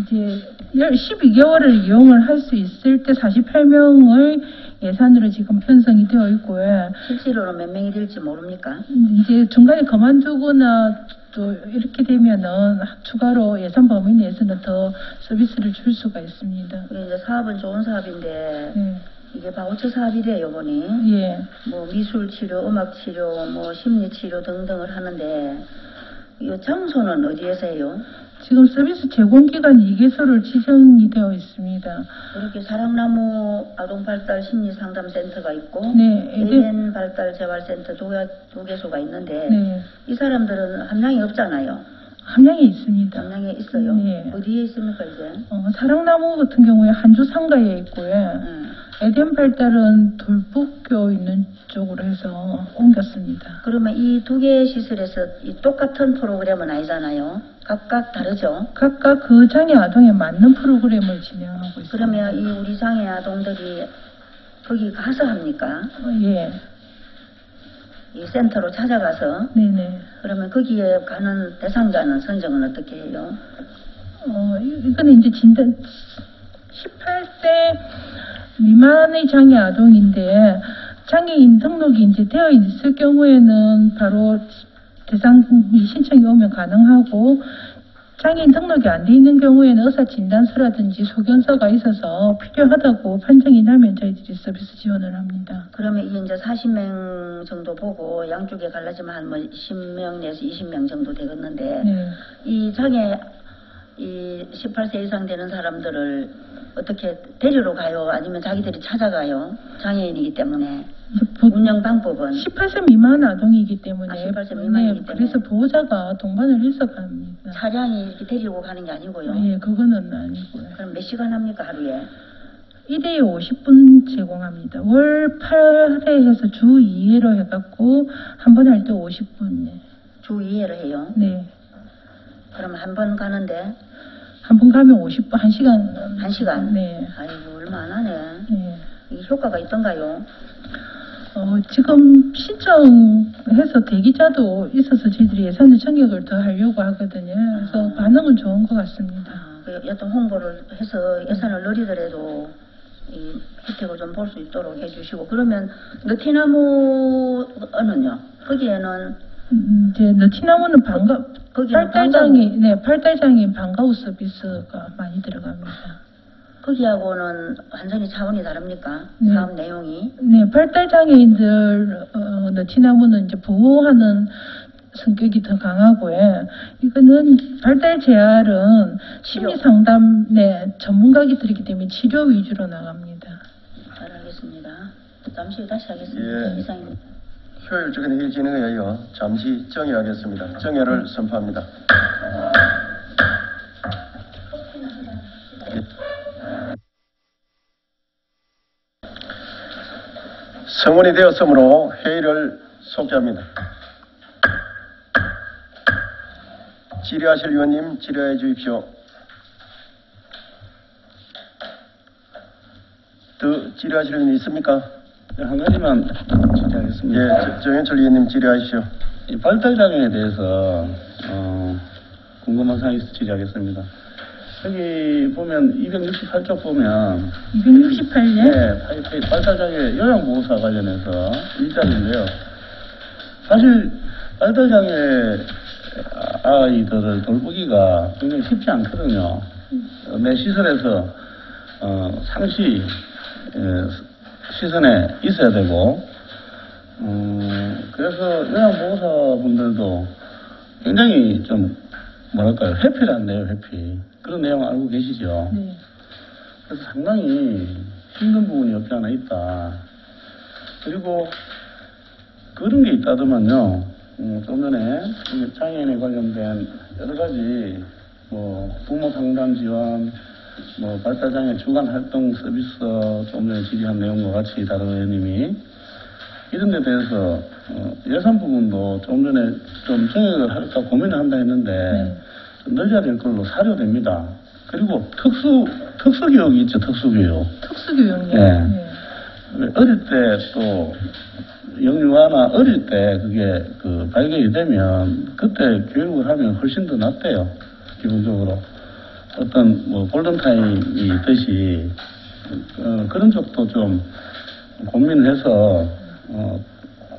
이제 12개월을 이용을 할 수 있을 때 48명의 예산으로 지금 편성이 되어 있고요. 실제로는 몇 명이 될지 모릅니까? 이제 중간에 그만두거나 또 이렇게 되면은 추가로 예산 범위 내에서는 더 서비스를 줄 수가 있습니다. 그리고 이제 사업은 좋은 사업인데 네. 이게 바우처 사업이래요, 이번이. 예. 뭐 미술 치료, 음악 치료, 뭐 심리 치료 등등을 하는데 이 장소는 어디에서 해요? 지금 서비스 제공기관 2개소를 지정이 되어 있습니다. 이렇게 사랑나무 아동발달 심리상담센터가 있고 네, 에덴 발달 재활센터 두 개소가 있는데 네. 이 사람들은 함량이 없잖아요. 함양에 있습니다. 함량에 있어요. 네. 어디에 있습니까 이제? 사랑나무 같은 경우에 한주 상가에 있고요. 에덴 발달은 돌북교 있는 쪽으로 해서 옮겼습니다. 그러면 이 두 개의 시설에서 이 똑같은 프로그램은 아니잖아요. 각각 다르죠. 각각 그 장애 아동에 맞는 프로그램을 진행하고 있습니다. 그러면 이 우리 장애 아동들이 거기 가서 합니까? 예. 이 센터로 찾아가서 네네. 그러면 거기에 가는 대상자는 선정은 어떻게 해요? 이거는 이제 진단 18세 미만의 장애 아동인데 장애인 등록이 이제 되어 있을 경우에는 바로 대상 신청이 오면 가능하고 장애인 등록이 안 돼 있는 경우에는 의사 진단서라든지 소견서가 있어서 필요하다고 판정이 나면 저희들이 서비스 지원을 합니다. 그러면 이게 이제 40명 정도 보고 양쪽에 갈라지면 한 뭐 10명 내에서 20명 정도 되겠는데 네. 이 장애 이 18세 이상 되는 사람들을 어떻게 데리러 가요? 아니면 자기들이 찾아가요? 장애인이기 때문에 운영 방법은 18세 미만 아동이기 때문에 18세 미만이기 때문에. 그래서 보호자가 동반을 해서 갑니다. 차량이 이렇게 데리고 가는 게 아니고요. 예, 그거는 아니고요. 그럼 몇 시간 합니까 하루에? 1회에 50분 제공합니다. 월 8회 해서 주 2회로 해갖고 한 번 할 때 50분. 주 2회를 해요. 네. 그러면 한 번 가는데 한 번 가면 50분, 1시간. 1시간? 네. 아이고 얼마 안 하네. 네. 이게 효과가 있던가요? 지금 신청해서 대기자도 있어서 저희들이 예산을 청약을 더 하려고 하거든요. 그래서 반응은 좋은 것 같습니다. 어떤 홍보를 해서 예산을 늘리더라도 이 혜택을 좀 볼 수 있도록 해주시고 그러면 느티나무는요? 거기에는 이제 너티나무는 거기는 팔달장애인 방과후 서비스가 많이 들어갑니다. 거기하고는 완전히 차원이 다릅니까? 네. 사업 내용이? 네, 발달장애인들 너티나무는 이제 보호하는 성격이 더 강하고요. 이거는 발달 재활은 심리 상담 전문가들이기 때문에 치료 위주로 나갑니다. 잘 알겠습니다. 잠시 다시 하겠습니다. 예. 이상입니다. 효율적인 회의 진행에 의하여 잠시 정회하겠습니다. 정회를 선포합니다. 성원이 되었으므로 회의를 속개합니다. 질의하실 위원님 질의해 주십시오. 더 질의하실 위원님 있습니까? 네, 한 가지만 질의하겠습니다. 예, 정현철 위원님 질의하십시오. 이 발달장애에 대해서 궁금한 사항이 있어 질의하겠습니다. 여기 보면 268쪽 보면 268년? 네, 발달장애 요양보호사 관련해서 일자리인데요. 사실 발달장애 아이들을 돌보기가 굉장히 쉽지 않거든요. 내 시설에서 상시 시선에 있어야 되고 그래서 요양보호사분들도 굉장히 좀 뭐랄까요, 회피란데요, 회피. 그런 내용 알고 계시죠? 네. 그래서 상당히 힘든 부분이 없지 않아 있다. 그리고 그런 게 있다더만요. 좀 전에 장애인에 관련된 여러 가지 뭐 부모 상담 지원, 뭐 발달장애 주간 활동 서비스 좀 전에 질의한 내용과 같이 다른 의원님이 이런 데 대해서 예산 부분도 좀 전에 좀 정액을 할까 고민을 한다 했는데 좀 늘려야 될 걸로 사료됩니다. 그리고 특수교육이 있죠, 특수교육. 특수교육이요? 네. 네. 어릴 때 또 영유아나 어릴 때 그게 발견이 되면 그때 교육을 하면 훨씬 더 낫대요, 기본적으로. 어떤 뭐 골든타임이 있듯이 그런 쪽도 좀 고민을 해서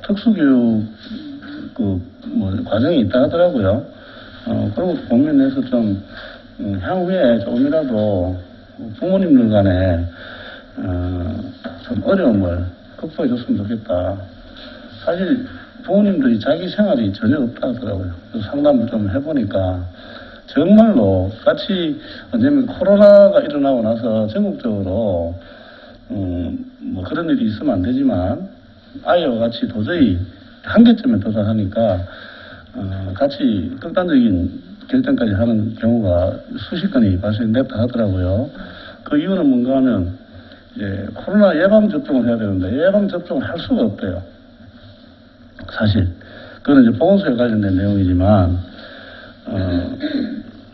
특수교육 과정이 있다 하더라고요. 그런 것도 고민해서 좀 향후에 조금이라도 부모님들 간에 좀 어려움을 극복해 줬으면 좋겠다. 사실 부모님들이 자기 생활이 전혀 없다 하더라고요. 그래서 상담을 좀 해보니까 정말로 같이 언제면 코로나가 일어나고 나서 전국적으로 뭐 그런 일이 있으면 안 되지만 아이와 같이 도저히 한계점에 도달하니까 같이 극단적인 결정까지 하는 경우가 수십 건이 발생됐다 하더라고요. 그 이유는 뭔가 하면 이제 코로나 예방접종을 해야 되는데 예방접종을 할 수가 없대요. 사실 그건 이제 보건소에 관련된 내용이지만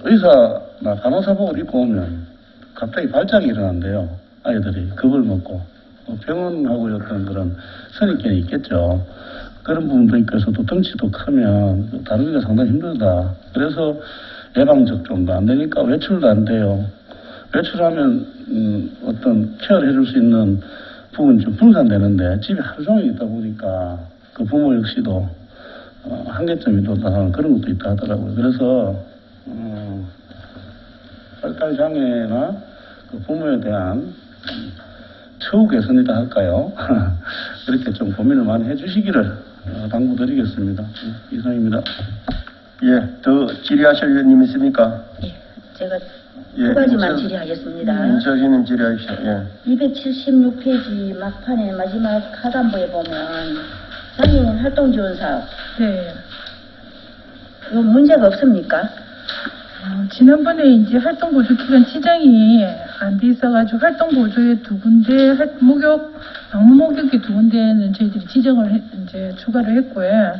의사나 간호사복을 입고 오면 갑자기 발작이 일어난대요. 아이들이 겁을 먹고 병원하고 어떤 그런 선입견이 있겠죠. 그런 부분도 있고 해서 또 덩치도 크면 다루기가 상당히 힘들다. 그래서 예방접종도 안 되니까 외출도 안 돼요. 외출하면 어떤 케어를 해줄 수 있는 부분이 좀 분산되는데 집에 하루 종일 있다 보니까 그 부모 역시도 한계점이 도달하는 그런 것도 있다 하더라고요. 그래서 발달 장애나 그 부모에 대한 처우 개선이라 할까요? 그렇게 좀 고민을 많이 해주시기를 당부드리겠습니다. 이상입니다. 예, 더 질의하실 의원님 있습니까? 예, 제가 예, 두 가지만 질의하겠습니다. 인철이님 질의하십시오. 예. 276페이지 막판에 마지막 하단부에 보면 장애인 활동지원 사업 네. 이거 문제가 없습니까? 지난번에 이제 활동보조기관 지정이 안 돼 있어가지고 활동보조에 2군데, 방문 목욕이 2군데는 저희들이 지정을 이제 추가를 했고요.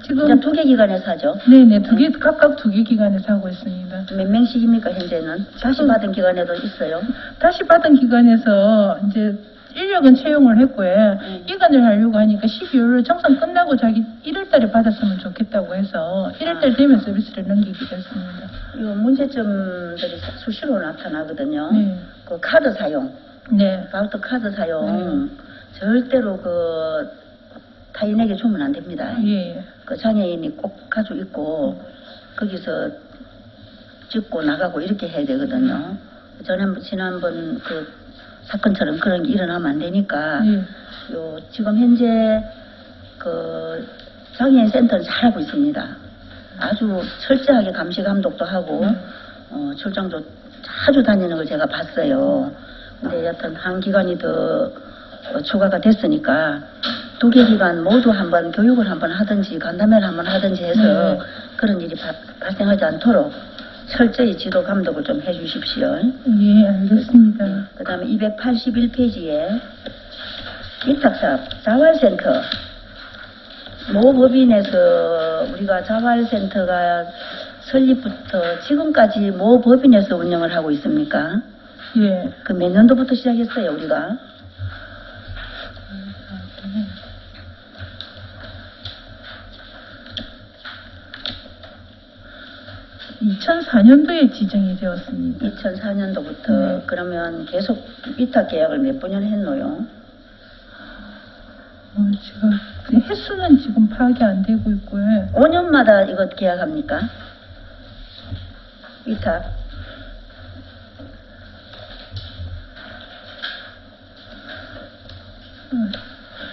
지금. 그냥 2개 기관에서 하죠. 네네, 각각 2개 기관에서 하고 있습니다. 몇 명씩입니까, 현재는? 다시 받은 기관에도 있어요? 다시 받은 기관에서 이제 인력은 채용을 했고요. 이관을 하려고 하니까 12월 정상 끝나고 자기 1월달에 받았으면 좋겠다고 해서 1월달 되면 서비스를 넘기기로 했습니다. 이거 문제점들이 수시로 나타나거든요. 네. 그 카드 사용, 네. 바우처 카드 사용, 절대로 그 타인에게 주면 안 됩니다. 예. 그 장애인이 꼭 가지고 있고 거기서 찍고 나가고 이렇게 해야 되거든요. 지난번 그 사건처럼 그런 게 일어나면 안 되니까 지금 현재 그 장애인 센터는 잘하고 있습니다. 아주 철저하게 감시 감독도 하고 출장도 자주 다니는 걸 제가 봤어요. 근데 여튼 한 기관이 더 추가가 됐으니까 2개 기관 모두 한번 교육을 한번 하든지 간담회를 한번 하든지 해서 그런 일이 발생하지 않도록 철저히 지도 감독을 좀 해주십시오. 예, 알겠습니다. 그 다음에 281페이지에 위탁사업 자활센터 모 법인에서 우리가 자활센터가 설립부터 지금까지 모 법인에서 운영을 하고 있습니까? 예. 그 몇 년도부터 시작했어요 우리가? 2004년도에 지정이 되었습니다. 2004년도부터 그러면 계속 위탁 계약을 몇 번이나 했노요? 지금 횟수는 지금 파악이 안 되고 있고요. 5년마다 이거 계약합니까? 위탁.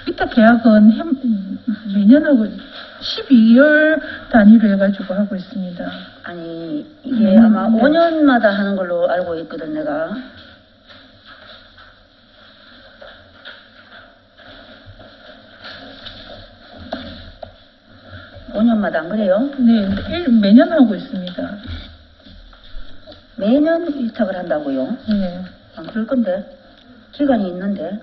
위탁 계약은 매년 하고 12개월 단위로 해가지고 하고 있습니다. 아니 이게 아마 5년마다 하는 걸로 알고 있거든 내가. (5년마다) 안 그래요? 네, 매년 하고 있습니다. 매년 위탁을 한다고요? 네. 안 그럴 건데 기간이 있는데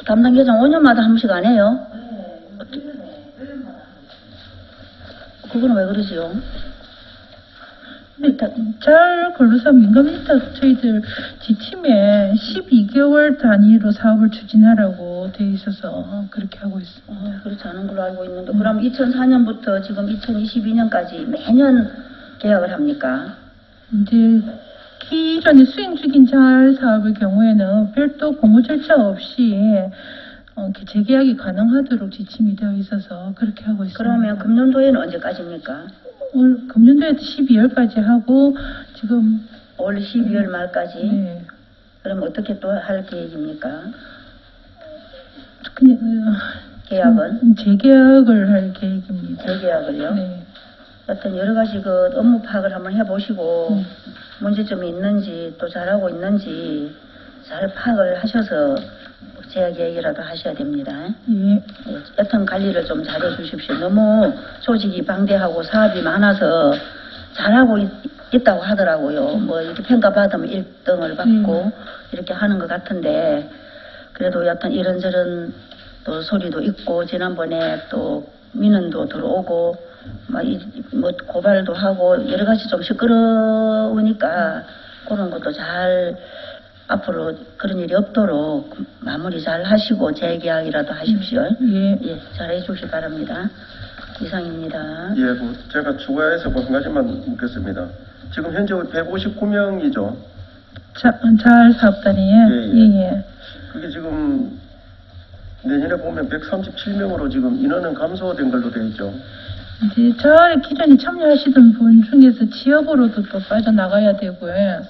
담당 계장 5년마다 한 번씩 안 해요? 그거는 왜 그러지요? 잘 근로사 민간 위탁 저희들 지침에 12개월 단위로 사업을 추진하라고 돼 있어서 그렇게 하고 있습니다. 그렇지 않은 걸로 알고 있는데 그럼 2004년부터 지금 2022년까지 매년 계약을 합니까? 이제 기존에 수행 중인 잘 사업의 경우에는 별도 공고 절차 없이 재계약이 가능하도록 지침이 되어 있어서 그렇게 하고 있습니다. 그러면 금년도에는 언제까지입니까? 올 금년도에 12월까지 하고 지금 올 12월 말까지? 네. 그럼 어떻게 또 할 계획입니까? 그냥 계약은? 재계약을 할 계획입니다. 재계약을요? 네. 하여튼 여러 가지 그 업무 파악을 한번 해보시고 문제점이 있는지 또 잘하고 있는지 잘 파악을 하셔서 재계약이라도 하셔야 됩니다. 예. 여튼 관리를 좀 잘해 주십시오. 너무 조직이 방대하고 사업이 많아서 잘하고 있다고 하더라고요. 뭐 이렇게 평가받으면 1등을 받고 이렇게 하는 것 같은데 그래도 여튼 이런저런 또 소리도 있고 지난번에 또 민원도 들어오고 뭐 고발도 하고 여러 가지 좀 시끄러우니까 그런 것도 잘 앞으로 그런 일이 없도록 마무리 잘 하시고 재계약이라도 하십시오. 예. 예, 잘해 주시기 바랍니다. 이상입니다. 예, 제가 추가해서 한 가지만 묻겠습니다. 지금 현재 159명이죠. 잘 사업단이에요. 예. 그게 지금 내년에 보면 137명으로 지금 인원은 감소된 걸로 되어 있죠. 이제 잘 기존에 참여하시던 분 중에서 취업으로도 또 빠져나가야 되고요.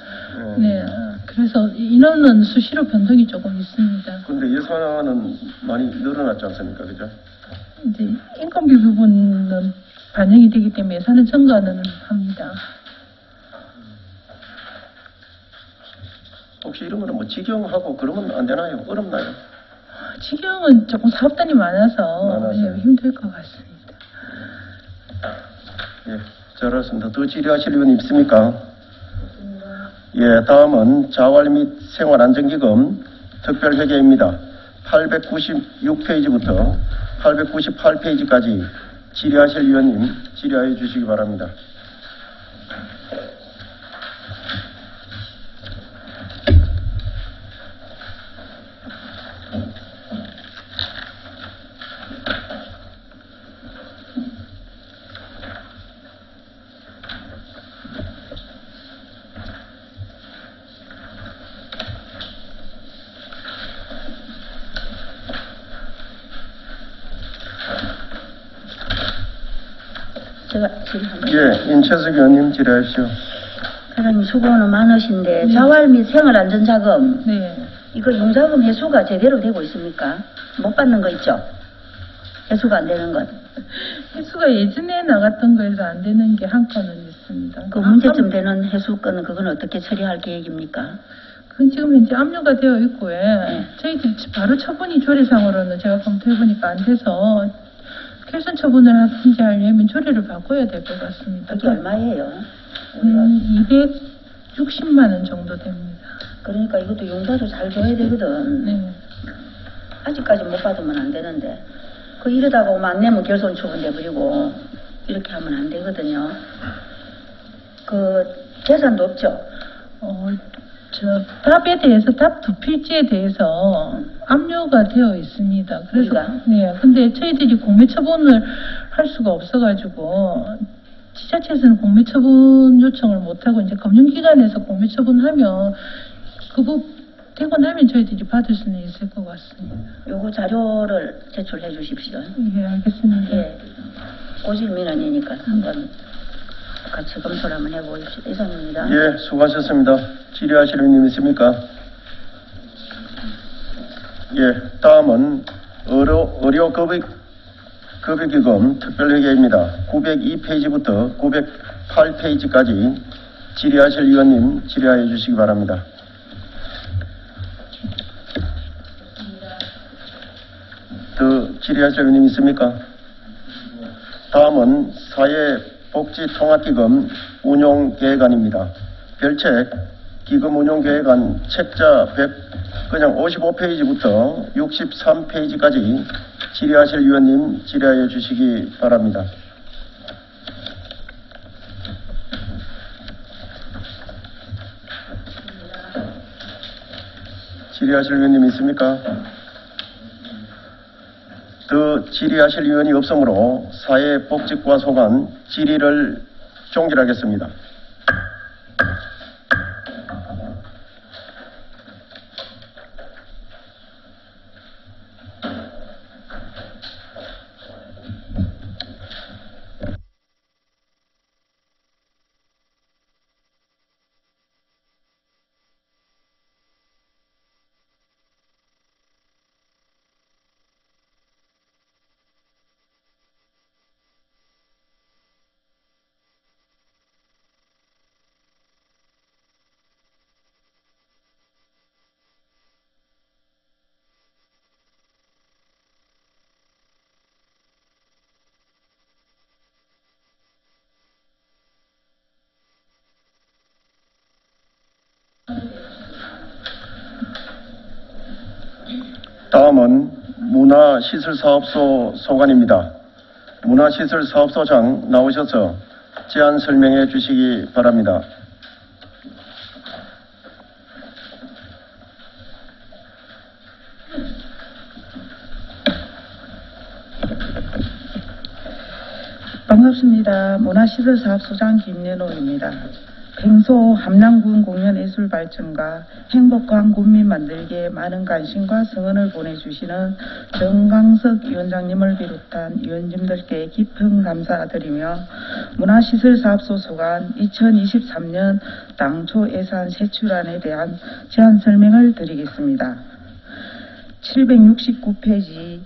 네. 그래서 인원은 수시로 변동이 조금 있습니다. 그런데 예산은 많이 늘어났지 않습니까? 그죠? 이제 인건비 부분은 반영이 되기 때문에 예산은 증가는 합니다. 혹시 이런 거는 뭐 직영하고 그러면 안 되나요? 어렵나요? 직영은 조금 사업단이 많아서 예, 힘들 것 같습니다. 예, 잘 알았습니다. 더 질의하실 의원 있습니까? 예, 다음은 자활 및 생활안정기금 특별회계입니다. 896페이지부터 898페이지까지 질의하실 의원님 질의하여 주시기 바랍니다. 제가 질의합니다. 예, 인채석 의원님 질의하십시오. 사장님 수고는 많으신데 자활 및 생활안전자금 네. 이거 융자금 회수가 제대로 되고 있습니까? 못 받는 거 있죠? 회수가 안 되는 것. 횟수가 예전에 나갔던 거에서 안 되는 게 한 건은 있습니다. 그 문제점 되는 회수 건은 그건 어떻게 처리할 계획입니까? 그건 지금 현재 압류가 되어 있고요. 저희들이 바로 처분이 조례상으로는 제가 검토해보니까 안 돼서 결선 처분을 하든지 하려면 조례를 바꿔야 될 것 같습니다. 그게 얼마예요? 260만 원 정도 됩니다. 그러니까 이것도 융자도 잘 줘야 되거든. 네. 아직까지 못 받으면 안 되는데 그 이러다가 오면 안 내면 결손 처분돼버리고 이렇게 하면 안 되거든요. 그 재산도 없죠? 답에 대해서 답 두 필지에 대해서 압류가 되어 있습니다. 그래서 우리가? 네, 근데 저희들이 공매 처분을 할 수가 없어가지고 지자체에서는 공매 처분 요청을 못하고 이제 금융기관에서 공매 처분하면 그거 되고 나면 저희들이 받을 수는 있을 것 같습니다. 요거 자료를 제출해 주십시오. 예, 알겠습니다. 예. 고질 민원이니까 한번 같이 검토를 한번 해보십시오. 이상입니다. 예, 수고하셨습니다. 질의하실 의원님 있습니까? 예, 다음은 의료급여기금 특별회계입니다. 902페이지부터 908페이지까지 질의하실 의원님 질의하여 주시기 바랍니다. 더 질의하실 의원님 있습니까? 다음은 사회복지통합기금 운용계획안입니다. 별책 기금 운용계획안 책자 55페이지부터 63페이지까지 질의하실 의원님 질의하여 주시기 바랍니다. 질의하실 의원님 있습니까? 더 질의하실 의원이 없으므로 사회복지과 소관 질의를 종결하겠습니다. 다음은 문화시설사업소 소관입니다. 문화시설사업소장 나오셔서 제안 설명해 주시기 바랍니다. 감사합니다. 문화시설사업소장 김연호입니다. 평소 함남군 공연예술 발전과 행복한 군민 만들기에 많은 관심과 성원을 보내주시는 정강석 위원장님을 비롯한 위원님들께 깊은 감사드리며 문화시설사업소 소관 2023년 당초 예산 세출안에 대한 제안 설명을 드리겠습니다. 769페이지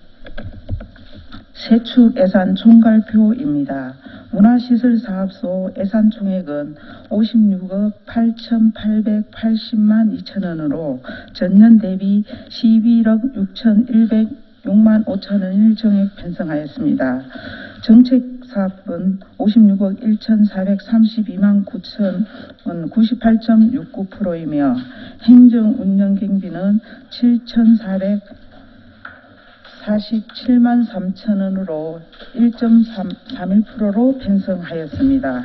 세출 예산 총괄표입니다. 문화시설사업소 예산 총액은 56억 8,880만 2천원으로 전년 대비 11억 6,106만 5천원을 정액 편성하였습니다. 정책사업은 56억 1,432만 9천원 98.69%이며 행정운영경비는 7,447만 3천원으로 1.31%로 편성하였습니다.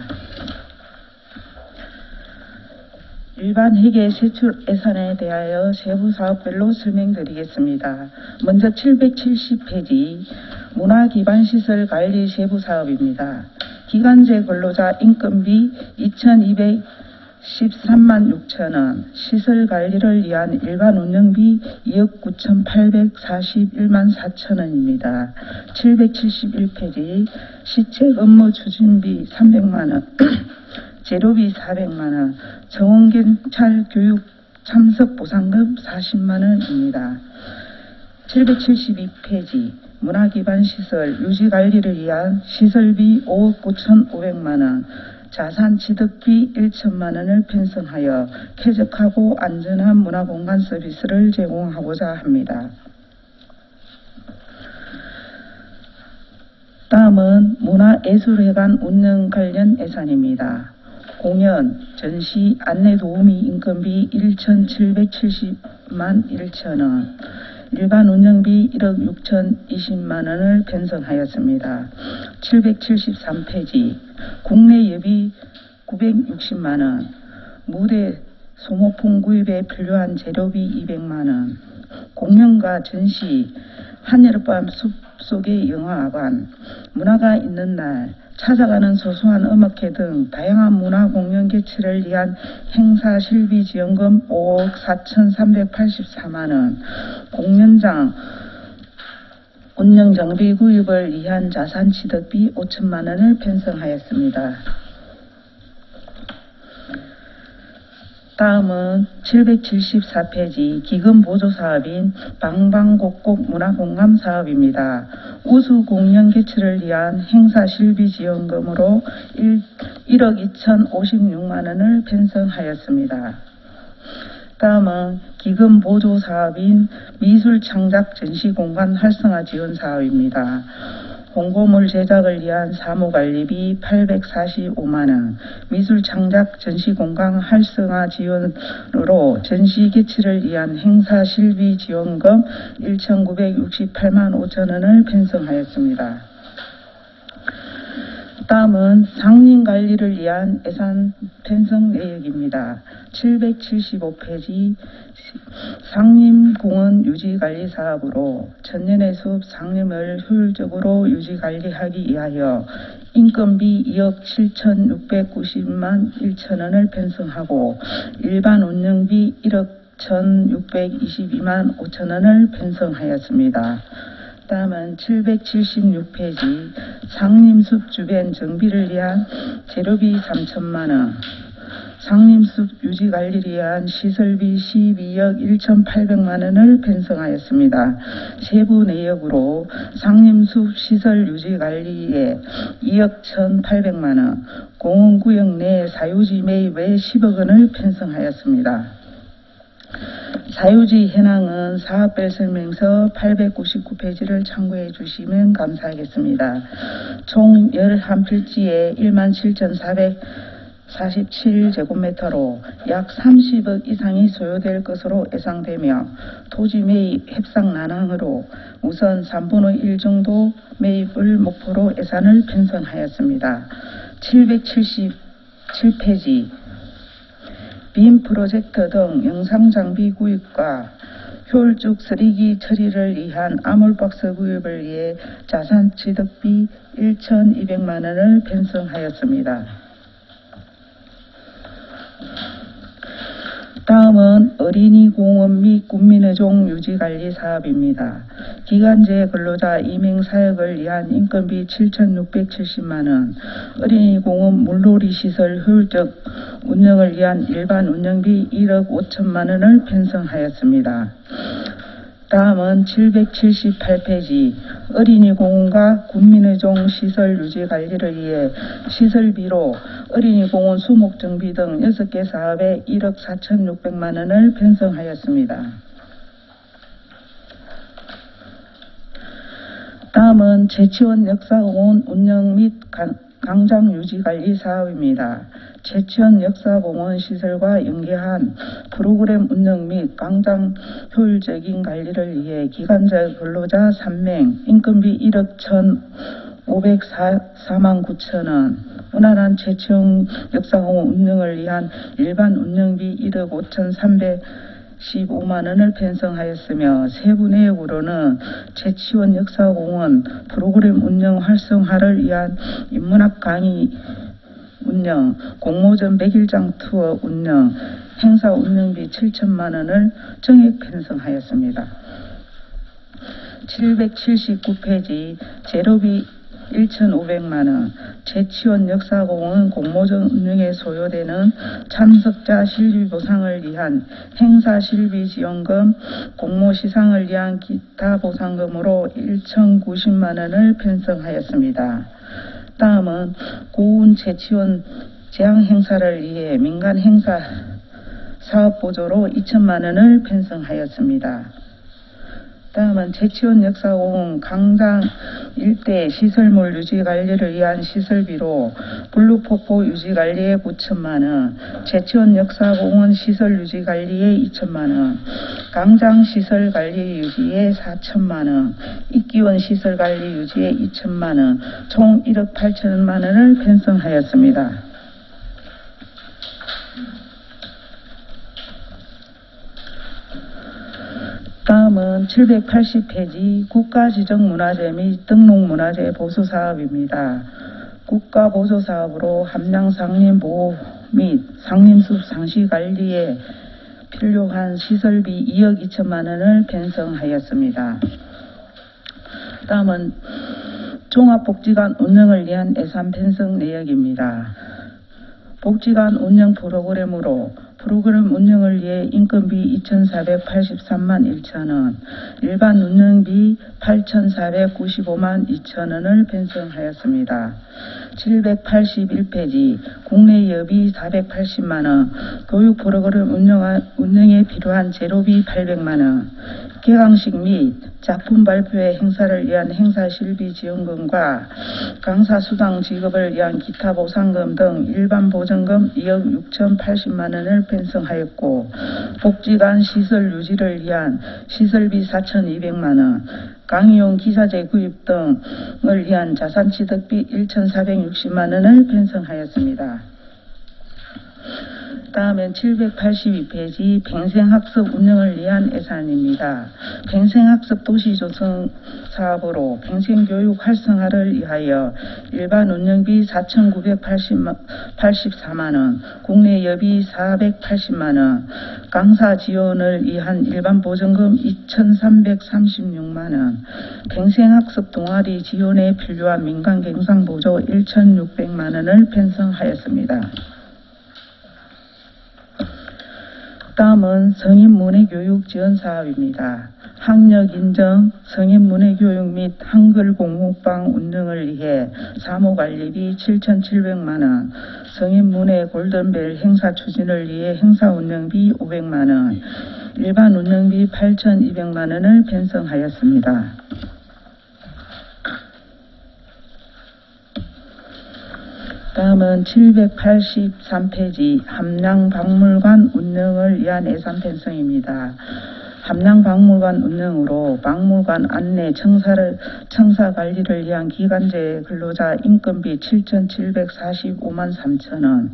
일반 회계 세출 예산에 대하여 세부 사업별로 설명드리겠습니다. 먼저 770페이지 문화기반시설 관리 세부 사업입니다. 기간제 근로자 인건비 2,213만 6천원, 시설 관리를 위한 일반 운영비 2억 9,841만 4천원입니다. 771페이지 시책 업무 추진비 300만원, 재료비 400만원, 정원경찰 교육 참석 보상금 40만원입니다. 772페이지 문화기반시설 유지관리를 위한 시설비 5억 9,500만원, 자산취득비 1천만원을 편성하여 쾌적하고 안전한 문화공간 서비스를 제공하고자 합니다. 다음은 문화예술회관 운영 관련 예산입니다. 공연, 전시, 안내도우미 인건비 1,770만 1천원, 일반 운영비 1억 6,020만원을 편성하였습니다. 773페이지 국내 예비 960만원, 무대 소모품 구입에 필요한 재료비 200만원, 공연과 전시, 한여름밤 숲속의 영화관, 문화가 있는 날, 찾아가는 소소한 음악회 등 다양한 문화 공연 개최를 위한 행사 실비 지원금 5억 4,384만원, 공연장 운영 정비 구입을 위한 자산 취득비 5천만원을 편성하였습니다. 다음은 774페이지 기금 보조 사업인 방방곡곡 문화공감 사업입니다. 우수 공연 개최를 위한 행사 실비 지원금으로 1억 2,056만원을 편성하였습니다. 다음은 기금 보조 사업인 미술 창작 전시 공간 활성화 지원 사업입니다. 홍보물 제작을 위한 사무관리비 845만원, 미술 창작 전시공간 활성화 지원으로 전시 개최를 위한 행사 실비 지원금 1,968만 5천원을 편성하였습니다. 다음은 상림관리를 위한 예산 편성 내역입니다. 775페이지 상림공원 유지관리 사업으로 천년의 숲 상림을 효율적으로 유지관리하기 위하여 인건비 2억 7,690만 1천원을 편성하고 일반 운영비 1억 1,622만 5천원을 편성하였습니다. 다음은 776페이지 상림숲 주변 정비를 위한 재료비 3천만원, 상림숲 유지관리를 위한 시설비 12억 1,800만원을 편성하였습니다. 세부 내역으로 상림숲 시설 유지관리에 2억 1,800만원, 공원구역 내 사유지 매입에 10억원을 편성하였습니다. 사유지 현황은 사업별 설명서 899페이지를 참고해 주시면 감사하겠습니다. 총 11필지에 17,447제곱미터로 약 30억 이상이 소요될 것으로 예상되며 토지 매입 협상 난항으로 우선 3분의 1 정도 매입을 목표로 예산을 편성하였습니다. 777페이지 빔 프로젝터 등 영상장비 구입과 효율적 쓰레기 처리를 위한 아몰박스 구입을 위해 자산취득비 1,200만 원을 편성하였습니다. 다음은 어린이 공원 및 군민의종 유지관리 사업입니다. 기간제 근로자 임행 사역을 위한 인건비 7,670만 원, 어린이 공원 물놀이 시설 효율적 운영을 위한 일반 운영비 1억 5천만 원을 편성하였습니다. 다음은 778페이지 어린이 공원과 군민의종 시설 유지 관리를 위해 시설비로 어린이 공원 수목 정비 등 6개 사업에 1억 4,600만 원을 편성하였습니다. 다음은 제치원 역사공원 운영 및 강장 유지 관리 사업입니다. 제치원 역사공원 시설과 연계한 프로그램 운영 및 강장 효율적인 관리를 위해 기간제 근로자 3명, 인건비 1억 1,504만 9천 원, 원활한 제치원 역사공원 운영을 위한 일반 운영비 1억 5,315만 원을 편성하였으며 세부 내역으로는 제치원 역사공원 프로그램 운영 활성화를 위한 인문학 강의 운영, 공모전 100일장 투어 운영, 행사 운영비 7천만 원을 정액 편성하였습니다. 779페이지 제로비 1,500만 원, 제치원 역사공원 공모전 운영에 소요되는 참석자 실비 보상을 위한 행사 실비 지원금, 공모 시상을 위한 기타 보상금으로 1,090만 원을 편성하였습니다. 다음은 고운 제치원 제한 행사를 위해 민간 행사 사업 보조로 2천만 원을 편성하였습니다. 다음은 제치원 역사공원 강장 일대 시설물 유지 관리를 위한 시설비로 블루폭포 유지 관리에 9천만 원, 제치원 역사공원 시설 유지 관리에 2천만 원, 강장 시설 관리 유지에 4천만 원, 입기원 시설 관리 유지에 2천만 원, 총 1억 8천만 원을 편성하였습니다. 다음은 780페이지 국가지정문화재 및 등록문화재 보수사업입니다. 국가보조사업으로 함량상림보호 및 상림숲 상시관리에 필요한 시설비 2억 2천만 원을 편성하였습니다. 다음은 종합복지관 운영을 위한 예산 편성 내역입니다. 복지관 운영 프로그램으로 프로그램 운영을 위해 인건비 2,483만 1천 원, 일반 운영비 8,495만 2천 원을 편성하였습니다. 781페이지 국내 여비 480만 원, 교육 프로그램 운영에 필요한 재료비 800만 원, 개강식 및 작품 발표회 행사를 위한 행사 실비 지원금과 강사 수당 지급을 위한 기타 보상금 등 일반 보전금 2억 6,080만 원을 편성하였고, 복지관 시설 유지를 위한 시설비 4,200만 원, 강의용 기사제 구입 등을 위한 자산취득비 1,460만 원을 편성하였습니다. 다음엔 782페이지 팽생학습 운영을 위한 예산입니다. 팽생학습 도시조성 사업으로 팽생교육 활성화를 위하여 일반 운영비 4,984만 원, 국내 여비 480만 원, 강사 지원을 위한 일반 보전금 2,336만 원, 팽생학습 동아리 지원에 필요한 민간 경상보조 1,600만 원을 편성하였습니다. 다음은 성인문해교육 지원사업입니다. 학력인정, 성인문해교육 및 한글 공부방 운영을 위해 사무관리비 7,700만 원, 성인문해 골든벨 행사 추진을 위해 행사 운영비 500만 원, 일반 운영비 8,200만 원을 편성하였습니다. 다음은 783페이지 함량박물관 운영을 위한 예산 편성입니다. 함양박물관 운영으로 박물관 안내 청사 관리를 위한 기간제 근로자 인건비 7,745만 3천원,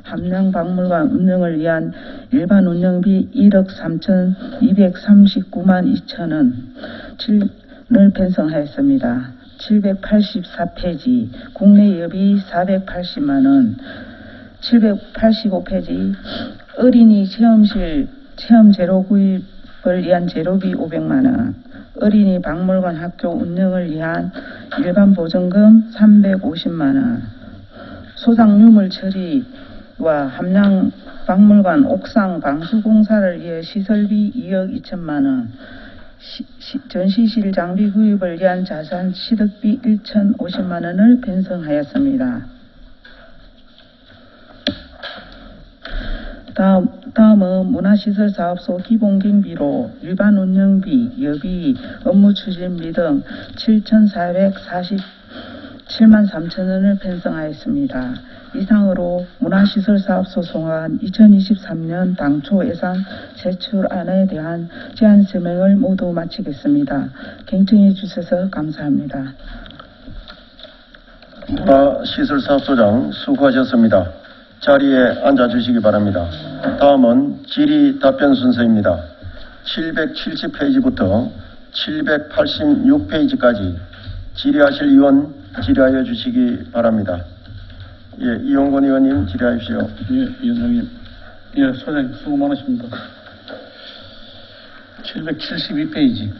함양박물관 운영을 위한 일반 운영비 1억 3,239만 2천원을 편성하였습니다. 784페이지 국내 여비 480만원, 785페이지 어린이 체험실 체험 재료 구입을 위한 재료비 500만원, 어린이 박물관 학교 운영을 위한 일반 보증금 350만원, 소장 유물 처리와 함양 박물관 옥상 방수 공사를 위해 시설비 2억 2천만원, 전시실 장비 구입을 위한 자산 취득비 1,050만원을 편성하였습니다. 다음은 문화시설사업소 기본경비로 일반 운영비, 여비, 업무 추진비 등 7,447만 3천원을 편성하였습니다. 이상으로 문화시설사업소 송환 2023년 당초 예산 제출안에 대한 제안 설명을 모두 마치겠습니다. 경청해 주셔서 감사합니다. 문화시설사업소장 수고하셨습니다. 자리에 앉아주시기 바랍니다. 다음은 질의 답변 순서입니다. 770페이지부터 786페이지까지 질의하실 의원 질의하여 주시기 바랍니다. 예, 이용건 의원님 질의하십시오. 예, 위원장님. 예, 소장님 수고 많으십니다. 772페이지.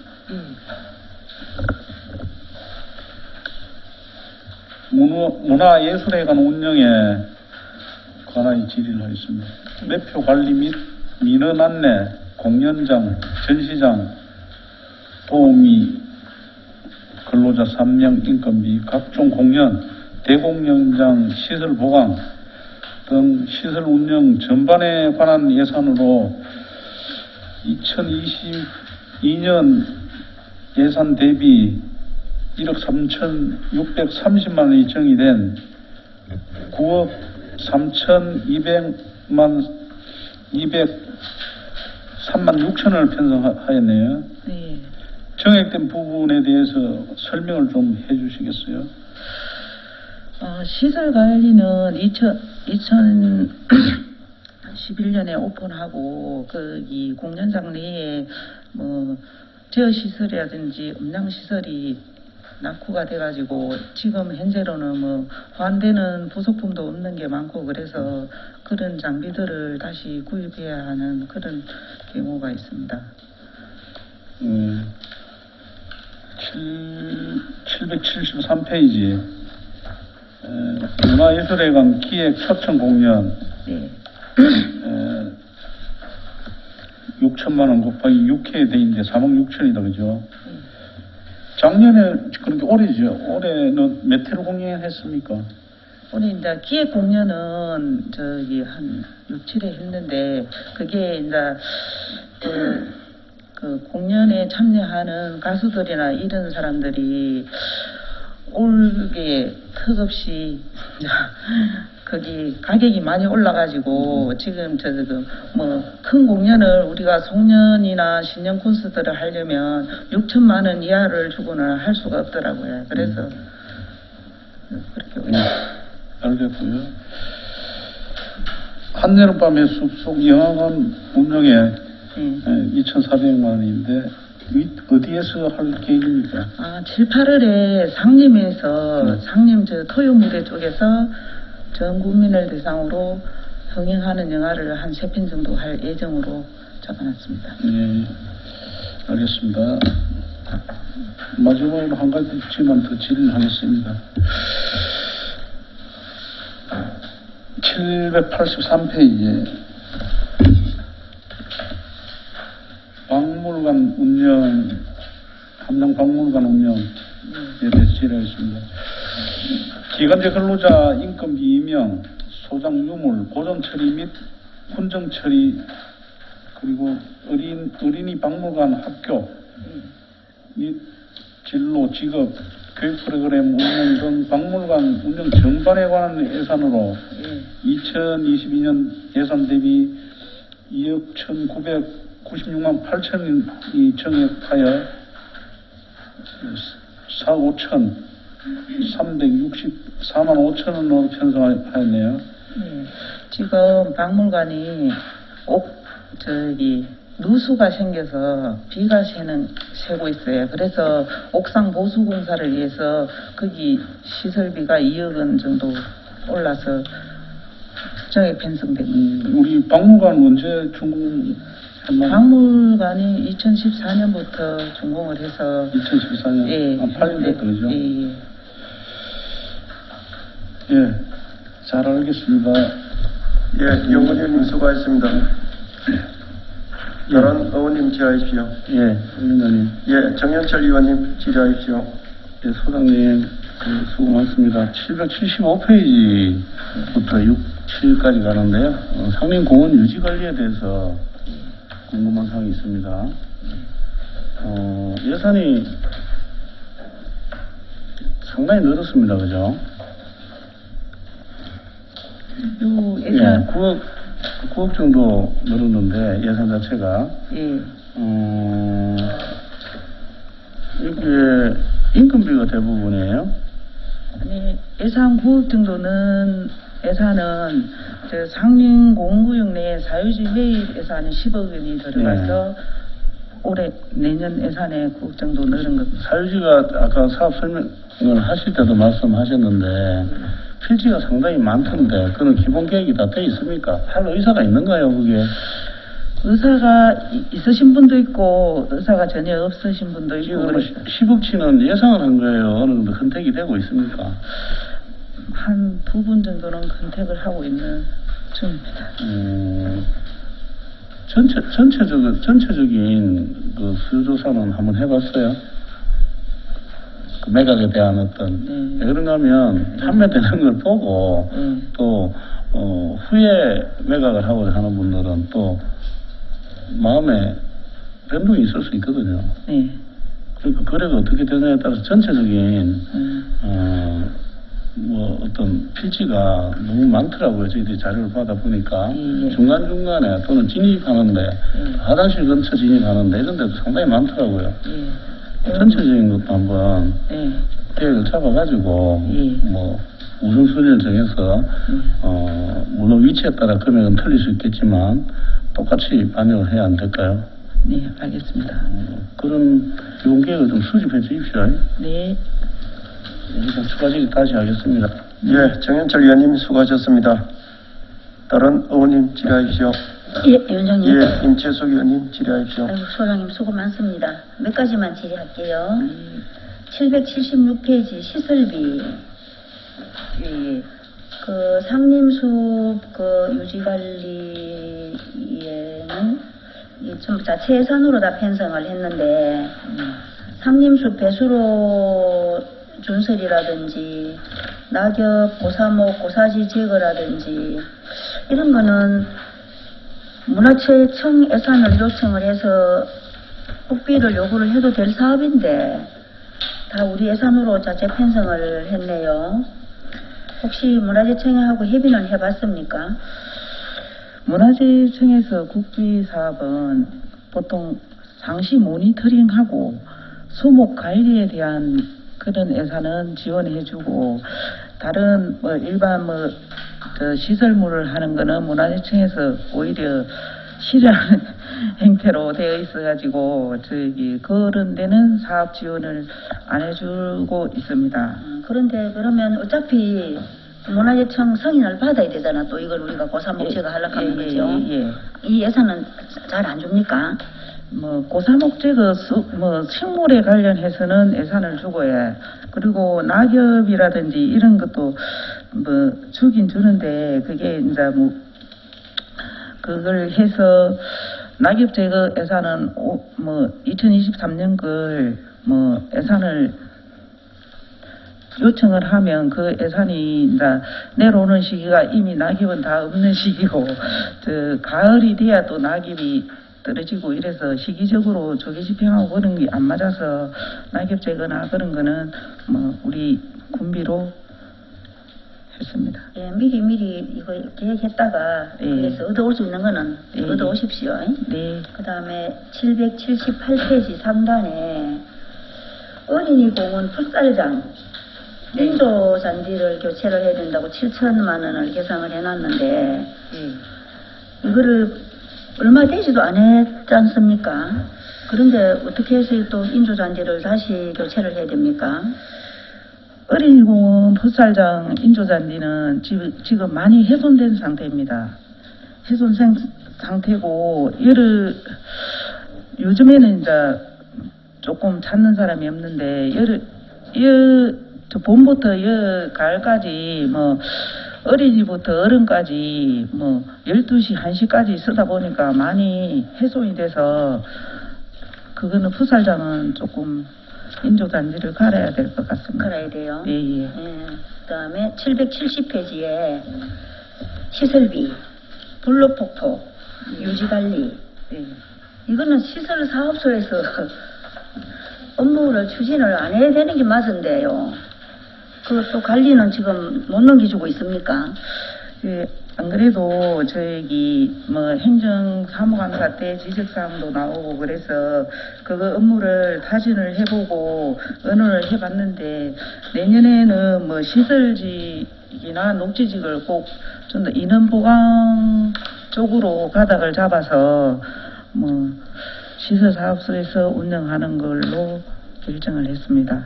문화예술회관 운영에 관한 질의를 하겠습니다. 매표 관리 및 민원 안내, 공연장, 전시장, 도우미, 근로자 3명 인건비, 각종 공연, 대공연장 시설 보강 등 시설 운영 전반에 관한 예산으로 2022년 예산 대비 1억 3,630만 원이 정의된 9억 3,200만 203만 6천원을 편성하였네요. 네. 정액된 부분에 대해서 설명을 좀 해주시겠어요? 시설 관리는 2011년에 오픈하고 이 공연장 내에 제어 시설이라든지 음량 시설이 낙후가 돼가지고 지금 현재로는 호환되는 부속품도 없는 게 많고 그래서 그런 장비들을 다시 구입해야 하는 그런 경우가 있습니다. 773페이지 문화예술회관 기획 초청 공연 네. 6천만 원 곱하기 6회에 돼 있는데 4억 6천이다 그죠? 작년에 그렇게 올해죠. 올해는 몇 회로 공연했습니까? 오늘 이제 기획 공연은 한 6, 7회 했는데 그게 이제 그 공연에 참여하는 가수들이나 이런 사람들이 올게 턱없이 거기 가격이 많이 올라가지고 지금 큰 공연을 우리가 송년이나 신년 콘서트를 하려면 6천만 원 이하를 주고는 할 수가 없더라고요. 그래서 그렇게 알겠고요. 한여름밤의 숲속 영화관 운영에 2,400만 원인데 어디에서 할 계획입니까? 7, 8월에 상림에서 상림 토요무대 쪽에서 전 국민을 대상으로 흥행하는 영화를 한 3편 정도 할 예정으로 잡아놨습니다. 네, 알겠습니다. 마지막으로 한 가지만 더 질의를 하겠습니다. 783페이지에 박물관 운영, 함양 박물관 운영에 대해서 질의하겠습니다. 기간제 근로자 인건비 임명, 소장 유물, 보존 처리 및 훈정 처리, 그리고 어린이 박물관 학교 및 진로, 직업, 교육 프로그램 운영 등 박물관 운영 전반에 관한 예산으로 2022년 예산 대비 2억 96만 8천이 정액하여 4억 5천 364만 5천 원으로 편성하였네요. 네. 지금 박물관이 누수가 생겨서 비가 새고 있어요. 그래서 옥상 보수 공사를 위해서 거기 시설비가 2억 원 정도 올라서 정액 편성됩니다. 우리 박물관 언제 준공했나요? 박물관이 2014년부터 준공을 해서 2014년? 예, 8년 됐더죠? 예, 예. 예, 잘 알겠습니다. 예, 영원님 수고하셨습니다. 다른 의원님 질의하십시오. 예, 의원님. 예, 정영철 의원님 질의하십시오. 예, 소장님, 수고 많습니다. 775페이지부터 6, 7까지 가는데요. 상림공원 유지 관리에 대해서 궁금한 사항이 있습니다. 예산이 상당히 늘었습니다. 그죠? 요 예산, 예, 9억 정도 늘었는데, 예산 자체가. 예. 이게 인건비가 대부분이에요? 아니, 예산 9억 정도는, 예산은, 상림공원구역 내 사유지 회의 예산은 10억 원이 들어가서, 올해, 내년 예산에 9억 정도 늘은 겁니다. 사유지가 아까 사업 설명을 하실 때도 말씀하셨는데, 필지가 상당히 많던데, 그런 기본 계획이 다 돼 있습니까? 할 의사가 있는가요, 그게? 의사가 있으신 분도 있고, 의사가 전혀 없으신 분도 있고. 지금 10억치는 예상을 한 거예요. 어느 정도 컨택이 되고 있습니까? 한 2분 정도는 컨택을 하고 있는 중입니다. 전체적인 그 수요조사는 한번 해봤어요? 그 매각에 대한 어떤, 왜 그런가 하면 판매되는 걸 보고 또, 후에 매각을 하고 하는 분들은 또 마음에 변동이 있을 수 있거든요. 네. 그러니까 거래가 어떻게 되느냐에 따라서 전체적인, 어떤 필지가 너무 많더라고요. 저희들이 자료를 받아보니까. 중간중간에 또는 진입하는데, 화장실 근처 진입하는데 이런 데도 상당히 많더라고요. 전체적인 것도 한번 계획을 잡아가지고, 우선순위를 정해서, 물론 위치에 따라 금액은 틀릴 수 있겠지만, 똑같이 반영을 해야 안 될까요? 네, 알겠습니다. 그런 기본 계획을 좀 수집해 주십시오. 네. 여기서 추가적으로 다시 하겠습니다. 예, 정영철 의원님 수고하셨습니다. 다른 의원님 질의하십시오. 예, 위원장님. 예, 임채숙 의원님 질의하십시오. 아이고, 소장님 수고 많습니다. 몇 가지만 질의할게요. 776페이지 시설비. 그 상림숲 그 유지관리에는 좀 자체 예산으로 다 편성을 했는데 상림숲 배수로 준설이라든지 낙엽, 고사목, 고사지 제거라든지 이런 거는 문화체청 예산을 요청을 해서 국비를 요구를 해도 될 사업인데 다 우리 예산으로 자체 편성을 했네요. 혹시 문화재청하고 협의는 해봤습니까? 문화재청에서 국비 사업은 보통 상시 모니터링하고 수목 관리에 대한 그런 예산은 지원해주고 다른 일반 시설물을 하는 거는 문화재청에서 오히려 실현하는 행태로 되어 있어가지고 그런 데는 사업 지원을 안 해주고 있습니다. 그런데 그러면 어차피 문화재청 승인을 받아야 되잖아. 또 이걸 우리가 고사목제가 하려고 하는 거죠. 이 예산은 잘 안 줍니까? 고사목제가 식물에 관련해서는 예산을 주고 그리고 낙엽이라든지 이런 것도 주긴 주는데 그게 이제 그걸 해서 낙엽 제거 예산은 2023년 걸 예산을 요청을 하면 그 예산이 이제 내려오는 시기가 이미 낙엽은 다 없는 시기고 가을이 돼야 또 낙엽이 떨어지고 이래서 시기적으로 조기 집행하고 그런 게 안 맞아서 낙엽 제거나 그런 거는 우리 군비로 했습니다. 예, 미리 이거 계획했다가 예. 그래서 얻어올 수 있는 거는 예. 얻어오십시오. 네. 그 다음에 778페이지 상단에 어린이 공원 풋살장 네. 인조 잔디를 교체를 해야 된다고 7천만 원을 계상을 해놨는데 예. 이거를 얼마 되지도 않았지 않습니까? 그런데 어떻게 해서 또 인조 잔디를 다시 교체를 해야 됩니까? 어린이공원 풋살장 인조잔디는 지금 많이 훼손된 상태입니다. 훼손된 상태고, 요즘에는 이제 조금 찾는 사람이 없는데, 저 봄부터 가을까지, 어린이부터 어른까지, 12시, 1시까지 쓰다 보니까 많이 훼손이 돼서, 그거는 풋살장은 조금 인조잔디를 갈아야 될 것 같습니다. 갈아야 돼요. 예. 그 다음에 770페이지에 시설비, 블록폭포, 유지관리. 예. 이거는 시설 사업소에서 업무를 추진을 안 해야 되는 게 맞은데요. 그것도 관리는 지금 못 넘겨주고 있습니까? 예, 안 그래도 저기 행정사무감사 때 지적사항도 나오고 그래서 그거 업무를 타진을 해보고 의논을 해봤는데 내년에는 시설직이나 녹지직을 꼭 좀 더 인원 보강 쪽으로 가닥을 잡아서 시설사업소에서 운영하는 걸로 결정을 했습니다.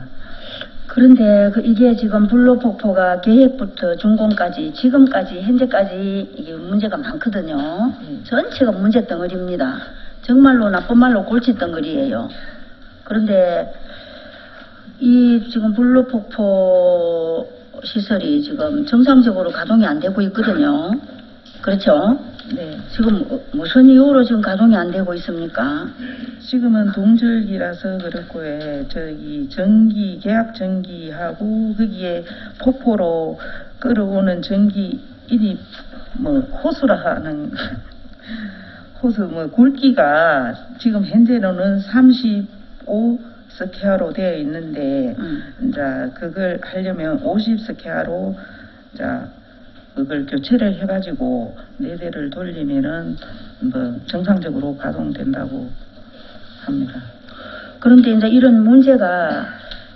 그런데 이게 지금 블록폭포가 계획부터 준공까지 지금까지 현재까지 이게 문제가 많거든요. 전체가 문제 덩어리입니다. 정말로 나쁜 말로 골치 덩어리예요. 그런데 이 지금 블록폭포 시설이 지금 정상적으로 가동이 안 되고 있거든요. 그렇죠? 네. 지금 무슨 이유로 지금 가동이 안 되고 있습니까? 지금은 동절기라서 그렇고요. 계약 전기하고 거기에 폭포로 끌어오는 전기인이 호수라 하는 호수 굵기가 지금 현재로는 35스퀘어로 되어 있는데 이제 그걸 하려면 50스퀘어로 그걸 교체를 해가지고 4대를 돌리면은 정상적으로 가동된다고 합니다. 그런데 이제 이런 문제가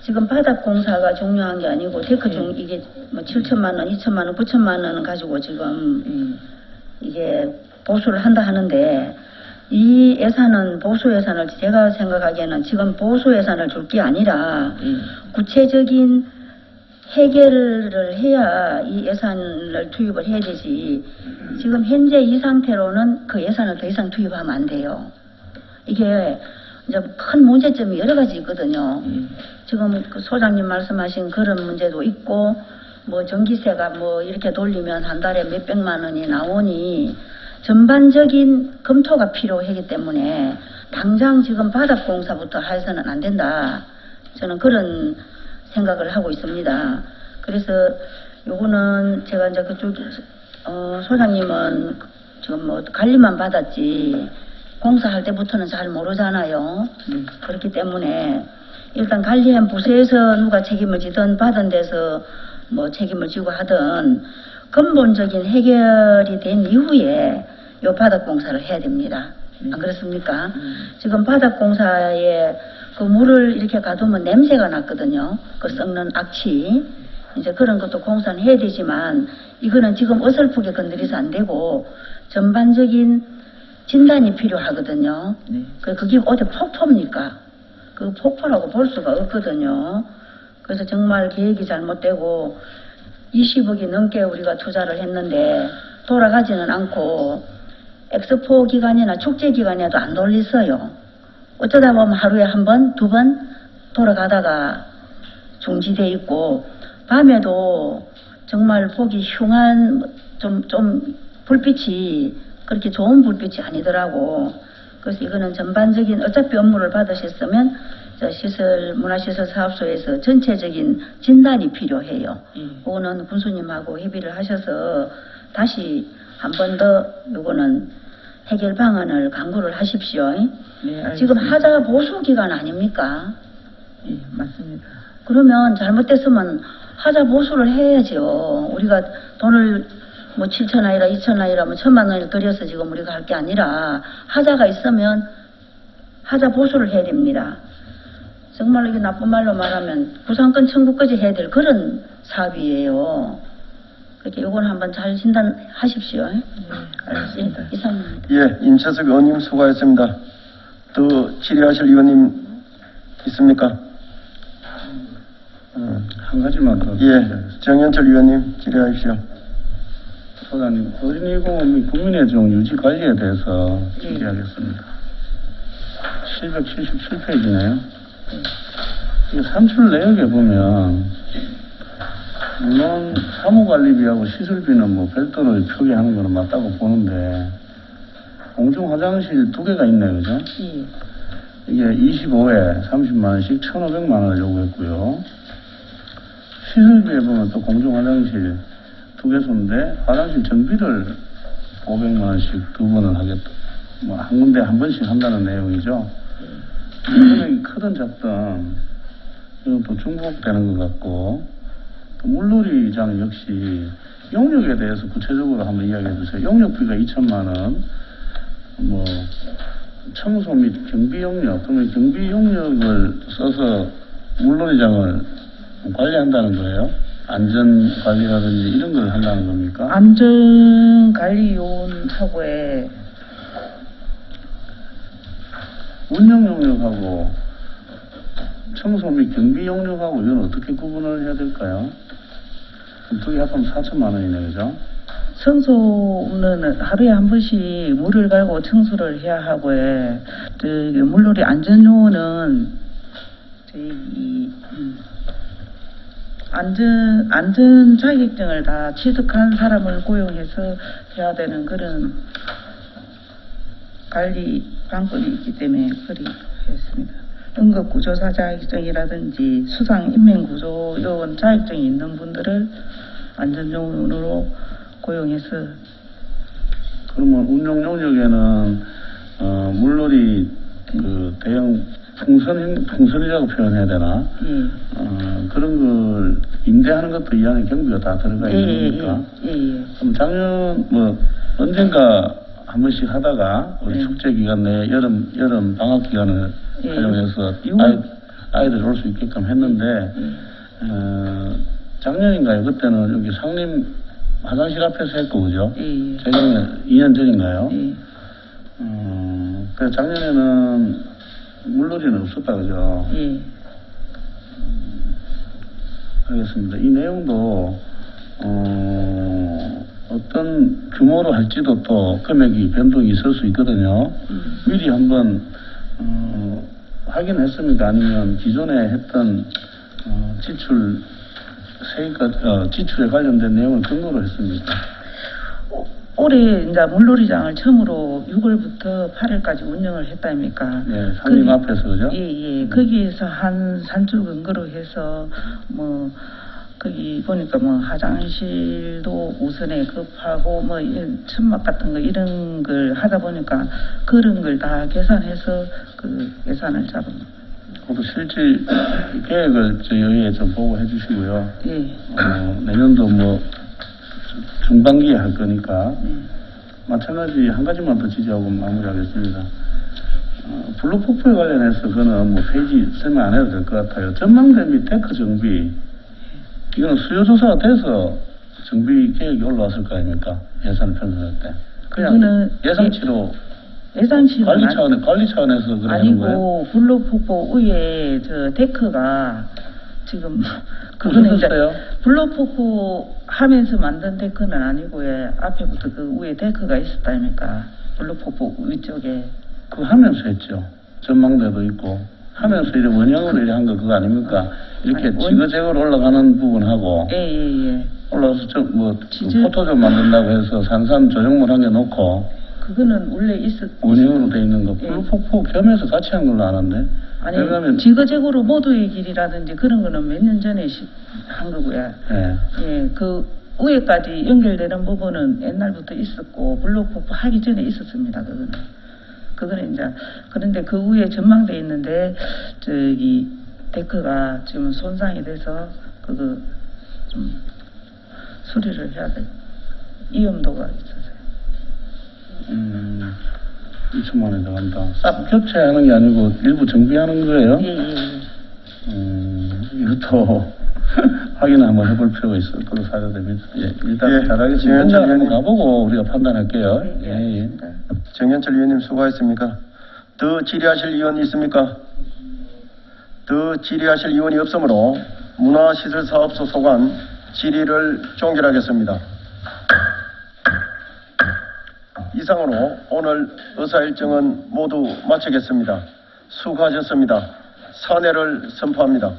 지금 바닥 공사가 중요한 게 아니고 데크 이게 7천만 원, 2천만 원, 9천만 원 가지고 지금 이게 보수를 한다 하는데 이 예산은 보수 예산을 제가 생각하기에는 지금 보수 예산을 줄 게 아니라 구체적인 해결을 해야 이 예산을 투입을 해야 되지. 지금 현재 이 상태로는 그 예산을 더 이상 투입하면 안 돼요. 이게 이제 큰 문제점이 여러 가지 있거든요. 지금 그 소장님 말씀하신 그런 문제도 있고, 전기세가 이렇게 돌리면 한 달에 몇백만 원이 나오니 전반적인 검토가 필요하기 때문에 당장 지금 바닥 공사부터 해서는 안 된다. 저는 그런 생각을 하고 있습니다. 그래서 요거는 제가 이제 그쪽 소장님은 지금 관리만 받았지 공사할 때부터는 잘 모르잖아요. 그렇기 때문에 일단 관리한 부서에서 누가 책임을 지든 받은 데서 책임을 지고 하든 근본적인 해결이 된 이후에 요 바닥 공사를 해야 됩니다. 안 그렇습니까? 지금 바닥 공사에 그 물을 이렇게 가두면 냄새가 났거든요. 그 썩는 악취. 이제 그런 것도 공사는 해야 되지만 이거는 지금 어설프게 건드려서 안 되고 전반적인 진단이 필요하거든요. 그게 어디 폭포입니까? 그 폭포라고 볼 수가 없거든요. 그래서 정말 계획이 잘못되고 20억이 넘게 우리가 투자를 했는데 돌아가지는 않고 엑스포 기간이나 축제 기간에도 안 돌리어요. 어쩌다 보면 하루에 한 번, 2번 돌아가다가 중지돼 있고 밤에도 정말 보기 흉한 좀 불빛이 그렇게 좋은 불빛이 아니더라고. 그래서 이거는 전반적인 어차피 업무를 받으셨으면 문화시설 사업소에서 전체적인 진단이 필요해요. 그거는 군수님하고 협의를 하셔서 다시 한 번 더 요거는 해결 방안을 강구를 하십시오. 네, 지금 하자 보수 기간 아닙니까? 예, 맞습니다. 그러면 잘못됐으면 하자 보수를 해야죠. 우리가 돈을 뭐 7,000원이라 2,000원이라 뭐 1,000만 원을 들여서 지금 우리가 할 게 아니라 하자가 있으면 하자 보수를 해야 됩니다. 정말로 이게 나쁜 말로 말하면 부산권 청구까지 해야 될 그런 사업이에요. 그렇게 요건 한번 잘 진단하십시오. 알겠습니다. 이상입니다. 예, 임채석 의원님 수고하셨습니다. 더 질의하실 의원님 있습니까? 한 가지만 더. 예, 정현철 의원님 질의하십시오. 소장님, 어린이공원 및 국민의정 유지 관리에 대해서 질의하겠습니다. 777페이지네요. 이 산출 내역에 보면 물론 사무관리비하고 시설비는 뭐 별도로 표기하는 거는 맞다고 보는데 공중 화장실 2개가 있네요, 그죠? 예. 이게 25회 30만 원씩 1,500만 원을 요구했고요. 시설비에 보면 또 공중 화장실 2개소인데 화장실 정비를 500만 원씩 2번을 하겠다. 뭐 한 군데 한 번씩 한다는 내용이죠. 금액이 크든 작든 이건 또 중복되는 것 같고, 또 물놀이장 역시 용역에 대해서 구체적으로 한번 이야기해 주세요. 용역비가 2천만 원, 뭐 청소 및 경비 용역, 그러면 경비 용역을 써서 물놀이장을 관리한다는 거예요? 안전 관리라든지 이런 걸 한다는 겁니까? 안전관리요원하고의 운영 용역하고 청소 및 경비 용역하고 이건 어떻게 구분을 해야 될까요? 두 개 합하면 4천만 원이네, 그죠? 청소는 하루에 한 번씩 물을 갈고 청소를 해야 하고요. 저기 물놀이 안전요원은 저희 안전 자격증을 다 취득한 사람을 고용해서 해야 되는 그런 관리 방법이 있기 때문에 그리 했습니다. 응급구조사 자격증이라든지 수상인명구조요원 자격증이 있는 분들을 안전요원으로 고용해서. 그러면 운영 용역에는 물놀이 그 대형 풍선이라고 표현해야 되나? 그런 걸 임대하는 것도 이 안에 경비가 다 들어가 있는 겁니까? 그럼 작년 뭐 언젠가 한 번씩 하다가 우리 축제 기간 내에 여름 방학 기간을 활용해서 아이들이 올 수 있게끔 했는데 작년인가요? 그때는 여기 상림 화장실 앞에서 했고, 그죠? 최근에 2년 전인가요? 그래서 작년에는 물놀이는 없었다, 그죠? 알겠습니다. 이 내용도 어떤 규모로 할지도 또 금액이 변동이 있을 수 있거든요. 미리 한번 확인했습니까? 아니면 기존에 했던 지출에 관련된 내용을 근거로 했습니까? 올해 이제 물놀이장을 처음으로 6월부터 8월까지 운영을 했다니까. 네, 상림 앞에서, 그죠? 거기에서 한 산출 근거로 해서 뭐 거기 보니까 뭐 화장실도 우선에 급하고 뭐 이런 천막 같은 거 이런 걸 하다 보니까 그런 걸 다 계산해서 그 예산을 잡은. 그것도 실질 계획을 저희에 좀 보고해 주시고요. 내년도 뭐 중반기에 할 거니까 마찬가지 한 가지만 더 지적하고 마무리하겠습니다. 블루폭포에 관련해서 그거는 뭐 페이지 설명 안 해도 될 것 같아요. 전망대 및 데크 정비, 이거는 수요조사가 돼서 정비 계획이 올라왔을 거 아닙니까? 예산을 편성할 때. 그냥 예상치로 관리 차원에서 그러는 아니고 거예요? 블루폭포 위에 저 데크가 지금 그거는 이제 블루폭포 하면서 만든 데크는 아니고요. 앞에부터 그 위에 데크가 있었다니까. 블루폭포 위쪽에. 그거 하면서 했죠. 전망대도 있고 하면서 이제 원형으로 이렇게 한 거 그거 아닙니까? 이렇게 지그재그로 올라가는 부분하고 올라가서 그 포토존 만든다고 해서 산산 조형물 한 개 놓고 그거는 원래 원형으로 돼 있는 거 블루폭포 겸해서 같이 한 걸로 아는데. 아니 지그재그로 모두의 길이라든지 그런 거는 몇 년 전에 한 거고요. 그 위에까지 연결되는 부분은 옛날부터 있었고 블루폭포 하기 전에 있었습니다. 그거는 이제 그런데 그 위에 전망대 있는데 저기 데크가 지금 손상이 돼서 그거 수리를 해야 돼. 위험도가 있어서요. 2천만 원 들어간다. 싹 교체하는 게 아니고 일부 정비하는 거예요? 예. 이것도 확인 한번 해볼 필요가 있을 거로 사료됩니다. 예, 일단 예, 잘하겠습니다. 정현철 현장 한번 의원님. 가보고 우리가 판단할게요. 예. 정현철 의원님 수고하셨습니까? 더 질의하실 의원이 있습니까? 더 질의하실 의원이 없으므로 문화시설사업소 소관 질의를 종결하겠습니다. 이상으로 오늘 의사일정은 모두 마치겠습니다. 수고하셨습니다. 사내를 선포합니다.